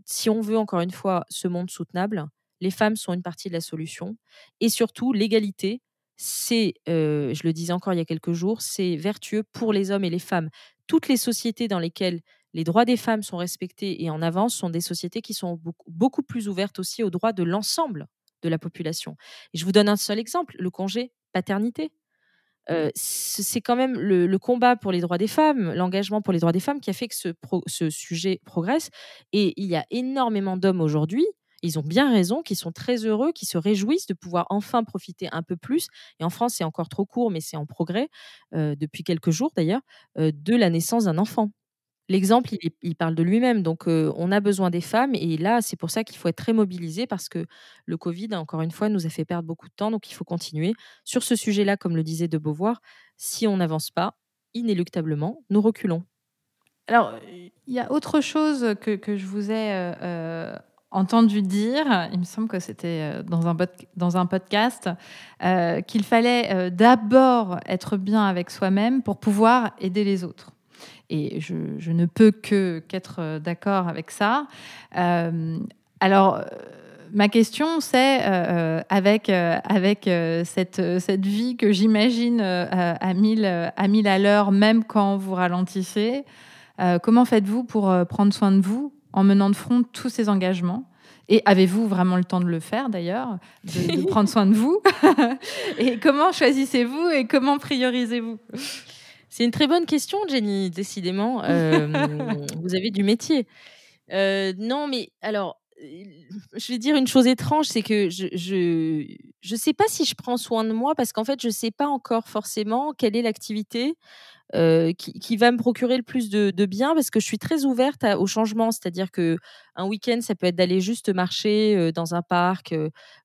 si on veut encore une fois ce monde soutenable, les femmes sont une partie de la solution et surtout l'égalité, c'est, je le disais encore il y a quelques jours, c'est vertueux pour les hommes et les femmes. Toutes les sociétés dans lesquelles les droits des femmes sont respectés et en avance sont des sociétés qui sont beaucoup plus ouvertes aussi aux droits de l'ensemble de la population. Et je vous donne un seul exemple, le congé paternité. C'est quand même le combat pour les droits des femmes, l'engagement pour les droits des femmes qui a fait que ce sujet progresse et il y a énormément d'hommes aujourd'hui, ils ont bien raison, qui sont très heureux, qui se réjouissent de pouvoir enfin profiter un peu plus et en France, c'est encore trop court, mais c'est en progrès, depuis quelques jours d'ailleurs, de la naissance d'un enfant. L'exemple, il parle de lui-même, donc on a besoin des femmes et là, c'est pour ça qu'il faut être très mobilisé parce que le covid, encore une fois, nous a fait perdre beaucoup de temps, donc il faut continuer. Sur ce sujet-là, comme le disait de Beauvoir, si on n'avance pas, inéluctablement, nous reculons. Alors, il y a autre chose que je vous ai entendu dire, il me semble que c'était dans un podcast, qu'il fallait d'abord être bien avec soi-même pour pouvoir aider les autres. Et je ne peux qu'être d'accord avec ça. Alors, ma question, c'est avec cette vie que j'imagine à 1000 à l'heure, même quand vous ralentissez, comment faites-vous pour prendre soin de vous en menant de front tous ces engagements? Et avez-vous vraiment le temps de le faire, d'ailleurs, de prendre soin de vous? Et comment choisissez-vous et comment priorisez-vous? C'est une très bonne question, Jenny, décidément. Vous avez du métier. Non, mais alors, je vais dire une chose étrange, c'est que je sais pas si je prends soin de moi parce qu'en fait, je sais pas encore forcément quelle est l'activité qui va me procurer le plus de bien parce que je suis très ouverte au changement. C'est-à-dire que un week-end, ça peut être d'aller juste marcher dans un parc,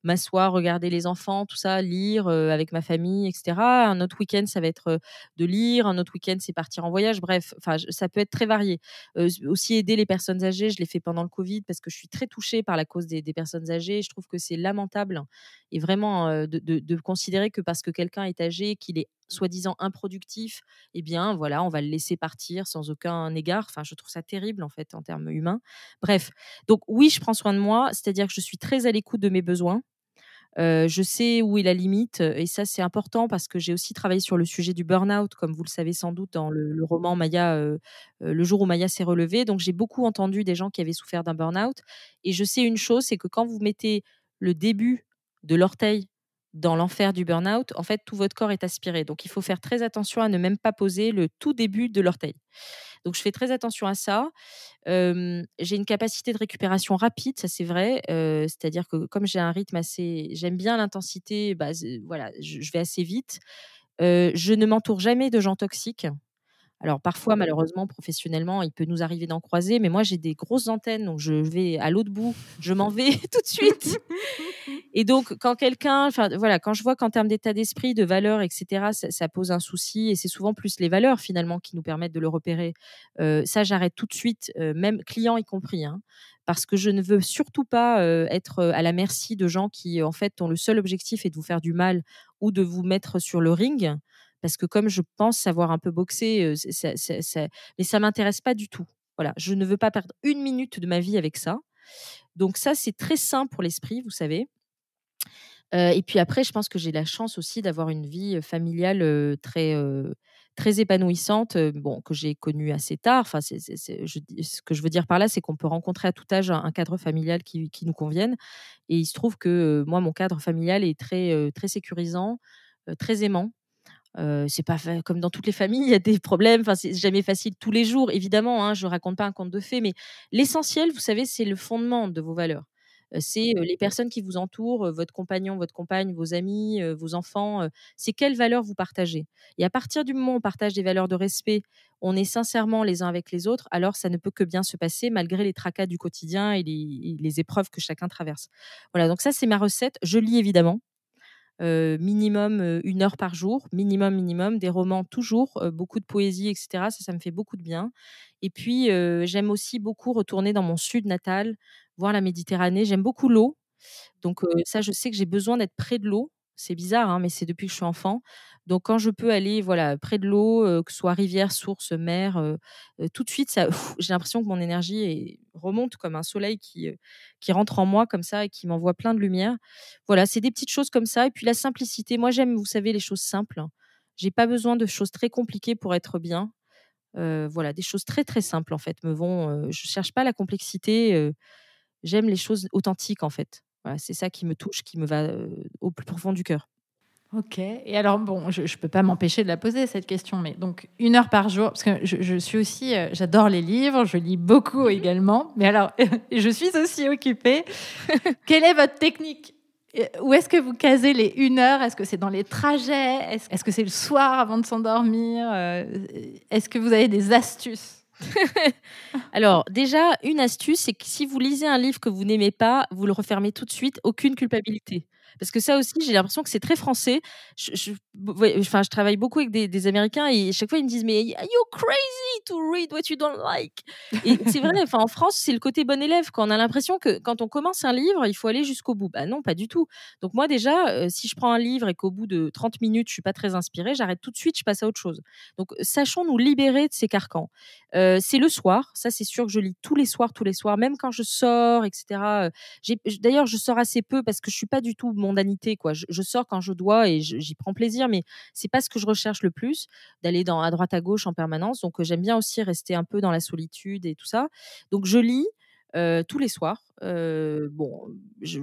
m'asseoir, regarder les enfants, tout ça, lire avec ma famille, etc. Un autre week-end, ça va être de lire. Un autre week-end, c'est partir en voyage. Bref, enfin, ça peut être très varié. Aussi aider les personnes âgées, je l'ai fait pendant le Covid parce que je suis très touchée par la cause des personnes âgées. Je trouve que c'est lamentable et vraiment de considérer que parce que quelqu'un est âgé, qu'il est soi-disant improductif, eh bien, voilà, on va le laisser partir sans aucun égard. Enfin, je trouve ça terrible, en fait, en termes humains. Bref, donc oui, je prends soin de moi, c'est-à-dire que je suis très à l'écoute de mes besoins. Je sais où est la limite, et ça, c'est important parce que j'ai aussi travaillé sur le sujet du burn-out, comme vous le savez sans doute dans le roman Maya, Le jour où Maya s'est relevée. Donc j'ai beaucoup entendu des gens qui avaient souffert d'un burn-out et je sais une chose, c'est que quand vous mettez le début de l'orteil dans l'enfer du burn-out, en fait, tout votre corps est aspiré. Donc il faut faire très attention à ne même pas poser le tout début de l'orteil. Donc je fais très attention à ça. J'ai une capacité de récupération rapide, ça c'est vrai. C'est-à-dire que comme j'ai un rythme assez j'aime bien l'intensité, bah, voilà, je vais assez vite. Je ne m'entoure jamais de gens toxiques. Alors parfois, malheureusement, professionnellement, il peut nous arriver d'en croiser, mais moi j'ai des grosses antennes, donc je vais à l'autre bout, je m'en vais tout de suite. Et donc quand quelqu'un enfin voilà, quand je vois qu'en termes d'état d'esprit, de valeurs et cetera, ça pose un souci et c'est souvent plus les valeurs finalement qui nous permettent de le repérer. Ça j'arrête tout de suite, même clients y compris, hein, parce que je ne veux surtout pas, être, à la merci de gens qui, en fait, ont le seul objectif est de vous faire du mal ou de vous mettre sur le ring. Parce que comme je pense savoir un peu boxer, mais ça m'intéresse pas du tout. Voilà, je ne veux pas perdre une minute de ma vie avec ça. Donc ça, c'est très sain pour l'esprit, vous savez. Et puis après, je pense que j'ai la chance aussi d'avoir une vie, familiale, très épanouissante, bon, que j'ai connue assez tard. Enfin, je dis ce que je veux dire par là, c'est qu'on peut rencontrer à tout âge un cadre familial qui nous convienne et il se trouve que, moi, mon cadre familial est très sécurisant, très aimant. C'est pas fa comme dans toutes les familles, il y a des problèmes, enfin, c'est jamais facile tous les jours, évidemment, hein, je raconte pas un conte de fées, mais l'essentiel, vous savez, c'est le fondement de vos valeurs. C'est, les personnes qui vous entourent, votre compagnon, votre compagne, vos amis, vos enfants, c'est quelles valeurs vous partagez et à partir du moment où on partage des valeurs de respect, on est sincèrement les uns avec les autres, alors ça ne peut que bien se passer malgré les tracas du quotidien et les épreuves que chacun traverse. Voilà, donc ça, c'est ma recette. Je lis évidemment. minimum 1 heure par jour, minimum, des romans toujours, beaucoup de poésie et cetera. Ça me fait beaucoup de bien et puis, j'aime aussi beaucoup retourner dans mon sud natal, voir la Méditerranée. J'aime beaucoup l'eau, donc ça, je sais que j'ai besoin d'être près de l'eau. C'est bizarre, hein, mais c'est depuis que je suis enfant. Donc quand je peux aller, voilà, près de l'eau, que ce soit rivière, source, mer, tout de suite, ça j'ai l'impression que mon énergie remonte comme un soleil qui rentre en moi comme ça et qui m'envoie plein de lumière. Voilà, c'est des petites choses comme ça et puis la simplicité. Moi, j'aime, vous savez, les choses simples. J'ai pas besoin de choses très compliquées pour être bien. Voilà, des choses très, très simples, en fait, me vont, je cherche pas la complexité, j'aime les choses authentiques, en fait. Voilà, c'est ça qui me touche, qui me va, au plus profond du cœur. Ok. Et alors, bon, je ne peux pas m'empêcher de la poser, cette question, mais donc 1 heure par jour, parce que je suis aussi, j'adore les livres, je lis beaucoup également, mais alors, je suis aussi occupée. Quelle est votre technique? Où est-ce que vous casez les 1 heure? Est-ce que c'est dans les trajets? Est-ce que c'est le soir avant de s'endormir? Est-ce que vous avez des astuces? Alors déjà, une astuce, c'est que si vous lisez un livre que vous n'aimez pas, vous le refermez tout de suite, aucune culpabilité. Parce que ça aussi, j'ai l'impression que c'est très français. Ouais, enfin, je travaille beaucoup avec des Américains et chaque fois ils me disent: «Mais are you crazy to read what you don't like?» Et c'est vrai, enfin, en France, c'est le côté bon élève, quoi. On a l'impression que quand on commence un livre, il faut aller jusqu'au bout. Bah non, pas du tout. Donc moi déjà, si je prends un livre et qu'au bout de 30 minutes, je suis pas très inspirée, j'arrête tout de suite, je passe à autre chose. Donc sachons nous libérer de ces carcans. C'est le soir, ça c'est sûr que je lis tous les soirs, même quand je sors et cetera, d'ailleurs je sors assez peu parce que je suis pas du tout mondanité quoi. Je sors quand je dois et j'y prends plaisir, mais c'est pas ce que je recherche le plus, d'aller dans à droite à gauche en permanence, donc j'aime bien aussi rester un peu dans la solitude et tout ça. Donc je lis, tous les soirs, bon, je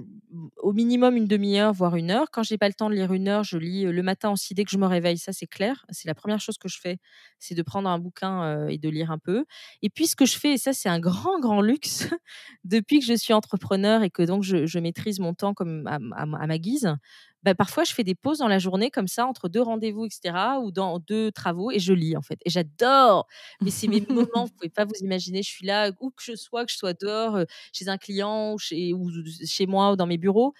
au minimum une demi heure, voire 1 heure. Quand j'ai pas le temps de lire 1 heure, je lis, le matin aussi dès que je me réveille, ça c'est clair. C'est la première chose que je fais, c'est de prendre un bouquin, et de lire un peu. Et puis ce que je fais et ça c'est un grand, grand luxe depuis que je suis entrepreneur et que donc je maîtrise mon temps comme à ma guise, bah, parfois je fais des pauses dans la journée comme ça entre 2 rendez-vous et cetera ou dans 2 travaux et je lis en fait et j'adore! Mais c'est mes moments, vous pouvez pas vous imaginer, je suis là où que je sois dehors, chez un client ou chez moi ou dans mes bureaux.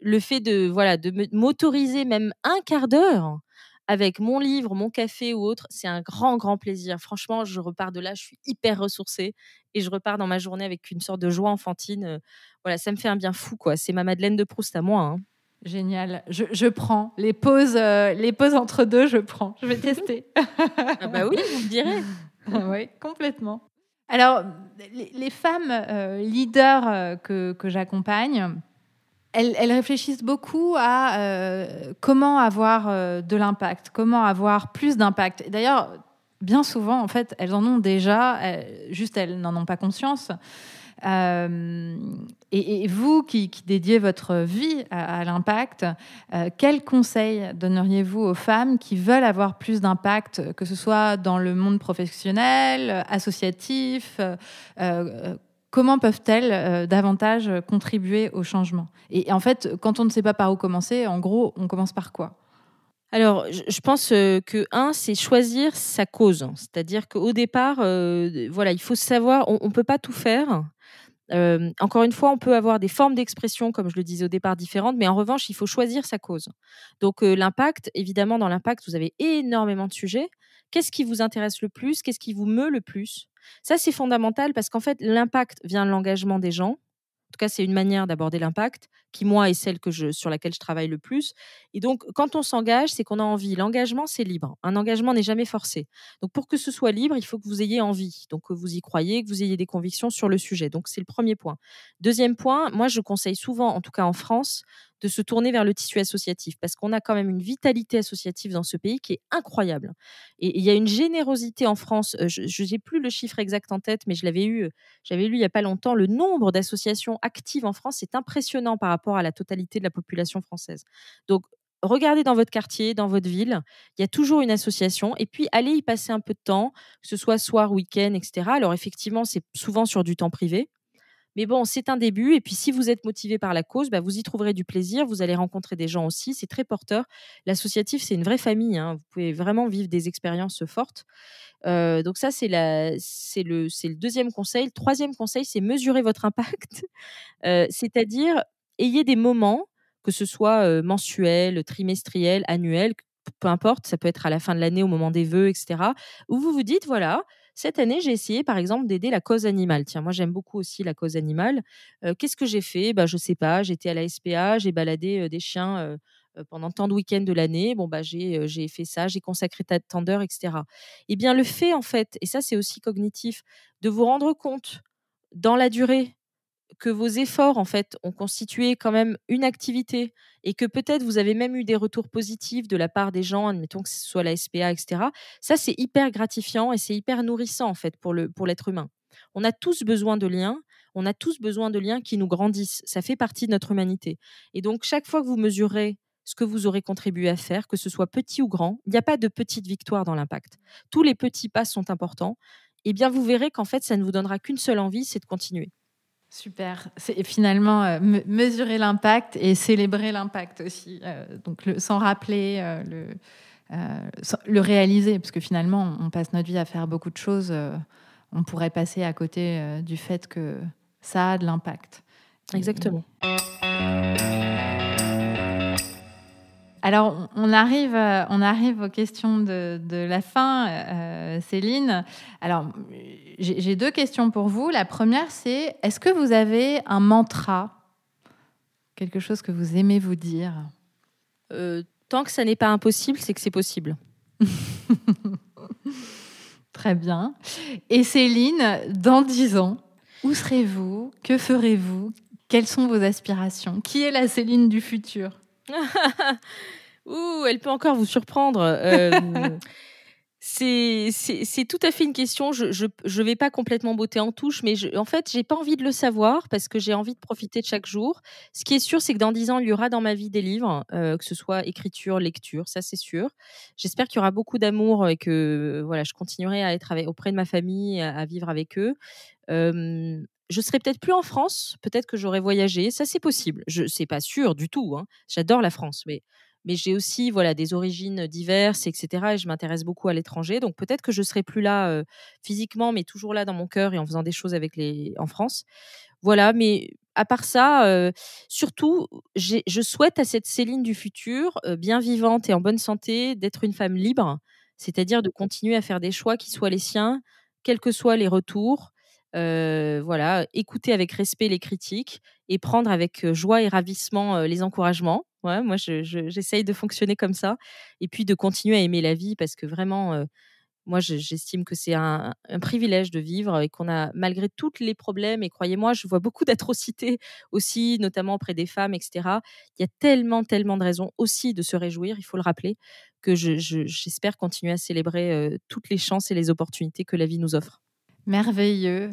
Le fait de voilà, de m'autoriser même un quart d'heure avec mon livre, mon café ou autre, c'est un grand, grand plaisir. Franchement, je repars de là, je suis hyper ressourcée et je repars dans ma journée avec une sorte de joie enfantine, voilà, ça me fait un bien fou, quoi. C'est ma Madeleine de Proust à moi, hein. Génial. Je prends les pauses entre deux, je prends. Je vais tester. Ah bah oui, vous me direz. Oui, complètement. Alors, les femmes leaders que j'accompagne, elles réfléchissent beaucoup à comment avoir de l'impact, comment avoir plus d'impact. Et d'ailleurs, bien souvent, en fait, elles en ont déjà, juste elles n'en ont pas conscience. Et vous qui dédiez votre vie à l'impact, quels conseils donneriez-vous aux femmes qui veulent avoir plus d'impact, que ce soit dans le monde professionnel, associatif comment peuvent-elles davantage contribuer au changement? Et en fait, quand on ne sait pas par où commencer, en gros, on commence par quoi? Alors, je pense, que c'est choisir sa cause. C'est-à-dire qu'au départ, voilà, il faut savoir on peut pas tout faire. Encore une fois, on peut avoir des formes d'expression, comme je le disais au départ, différentes, mais en revanche, il faut choisir sa cause. Donc, l'impact, évidemment, dans l'impact, vous avez énormément de sujets. Qu'est-ce qui vous intéresse le plus? Qu'est-ce qui vous meut le plus? Ça, c'est fondamental parce qu'en fait, l'impact vient de l'engagement des gens. En tout cas, c'est une manière d'aborder l'impact qui, moi, est celle sur laquelle je travaille le plus. Et donc, quand on s'engage, c'est qu'on a envie. L'engagement, c'est libre. Un engagement n'est jamais forcé. Donc, pour que ce soit libre, il faut que vous ayez envie. Donc, que vous y croyez, que vous ayez des convictions sur le sujet. Donc, c'est le premier point. Deuxième point, moi, je conseille souvent, en tout cas en France, de se tourner vers le tissu associatif parce qu'on a quand même une vitalité associative dans ce pays qui est incroyable. Et il y a une générosité en France. Je n'ai plus le chiffre exact en tête, mais j'avais lu il y a pas longtemps le nombre d'associations actives en France, c'est impressionnant par rapport à la totalité de la population française. Donc regardez dans votre quartier, dans votre ville, il y a toujours une association et puis allez y passer un peu de temps, que ce soit soir, week-end, et cetera. Alors effectivement, c'est souvent sur du temps privé, mais bon, c'est un début et puis si vous êtes motivé par la cause, bah, vous y trouverez du plaisir, vous allez rencontrer des gens aussi, c'est très porteur. L'associatif, c'est une vraie famille, hein, vous pouvez vraiment vivre des expériences fortes. Donc ça, c'est le 2e conseil. Le 3e conseil, c'est mesurer votre impact. C'est-à-dire, ayez des moments, que ce soit mensuel, trimestriel, annuel, peu importe, ça peut être à la fin de l'année, au moment des vœux, etc. Où vous vous dites, voilà, cette année, j'ai essayé, par exemple, d'aider la cause animale. Tiens, moi, j'aime beaucoup aussi la cause animale. Qu'est-ce que j'ai fait? Je sais pas, j'étais à la SPA, j'ai baladé des chiens pendant tant de week-ends de l'année. Bon, j'ai fait ça, j'ai consacré tant d'heures, etc. Eh bien, le fait, en fait, et ça, c'est aussi cognitif, de vous rendre compte dans la durée que vos efforts, en fait, ont constitué quand même une activité et que peut-être vous avez même eu des retours positifs de la part des gens, admettons que ce soit la SPA, et cetera. Ça, c'est hyper gratifiant et c'est hyper nourrissant, en fait, pour l'être humain. On a tous besoin de liens, on a tous besoin de liens qui nous grandissent. Ça fait partie de notre humanité. Et donc, chaque fois que vous mesurez ce que vous aurez contribué à faire, que ce soit petit ou grand, il n'y a pas de petite victoire dans l'impact. Tous les petits pas sont importants. Eh bien, vous verrez qu'en fait, ça ne vous donnera qu'une seule envie, c'est de continuer. Super. C'est finalement mesurer l'impact et célébrer l'impact aussi. Donc, s'en rappeler, le réaliser, parce que finalement, on passe notre vie à faire beaucoup de choses. On pourrait passer à côté du fait que ça a de l'impact. Exactement. Alors, on arrive aux questions de la fin, Céline. Alors, j'ai 2 questions pour vous. La première, c'est, est-ce que vous avez un mantra, quelque chose que vous aimez vous dire? Tant que ça n'est pas impossible, c'est que c'est possible. Très bien. Et Céline, dans 10 ans, où serez-vous? Que ferez-vous? Quelles sont vos aspirations? Qui est la Céline du futur? Ouh, elle peut encore vous surprendre. C'est tout à fait une question. Je vais pas complètement botter en touche, mais en fait, j'ai pas envie de le savoir parce que j'ai envie de profiter de chaque jour. Ce qui est sûr, c'est que dans 10 ans, il y aura dans ma vie des livres, que ce soit écriture, lecture, ça c'est sûr. J'espère qu'il y aura beaucoup d'amour et que voilà, je continuerai à être auprès de ma famille, à vivre avec eux. Je serai peut-être plus en France, peut-être que j'aurai voyagé, ça c'est possible. C'est pas sûr du tout, hein. J'adore la France, mais j'ai aussi voilà des origines diverses, etc. Et je m'intéresse beaucoup à l'étranger, donc peut-être que je serai plus là physiquement, mais toujours là dans mon cœur et en faisant des choses en France. Voilà, mais à part ça, surtout, je souhaite à cette Céline du futur, bien vivante et en bonne santé, d'être une femme libre, c'est-à-dire de continuer à faire des choix qui soient les siens, quels que soient les retours. Voilà, écouter avec respect les critiques et prendre avec joie et ravissement les encouragements. Ouais, moi, j'essaye de fonctionner comme ça et puis de continuer à aimer la vie parce que vraiment, moi, j'estime que c'est un privilège de vivre et qu'on a malgré tous les problèmes et croyez-moi, je vois beaucoup d'atrocités aussi, notamment auprès des femmes, etc. Il y a tellement, tellement de raisons aussi de se réjouir, il faut le rappeler, que j'espère continuer à célébrer toutes les chances et les opportunités que la vie nous offre. Merveilleux.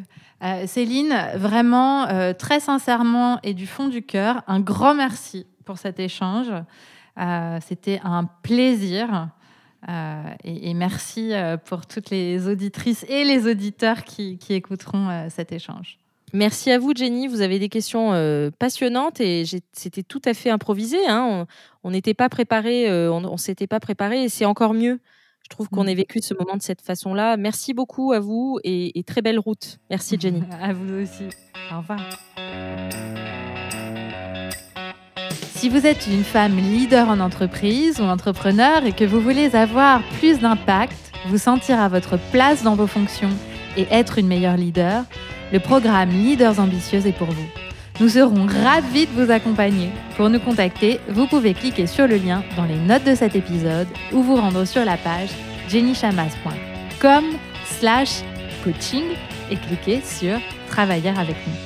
Céline, vraiment, très sincèrement et du fond du cœur, un grand merci pour cet échange. C'était un plaisir. Et merci pour toutes les auditrices et les auditeurs qui écouteront cet échange. Merci à vous, Jenny. Vous avez des questions passionnantes et c'était tout à fait improvisé, hein. On n'était pas préparé, on s'était pas préparé et c'est encore mieux. Je trouve qu'on ait vécu ce moment de cette façon-là. Merci beaucoup à vous et très belle route. Merci, Jenny. À vous aussi. Au revoir. Si vous êtes une femme leader en entreprise ou entrepreneur et que vous voulez avoir plus d'impact, vous sentir à votre place dans vos fonctions et être une meilleure leader, le programme Leaders Ambitieuses est pour vous. Nous serons ravis de vous accompagner. Pour nous contacter, vous pouvez cliquer sur le lien dans les notes de cet épisode ou vous rendre sur la page jennychamas.com/coaching et cliquer sur Travailler avec nous.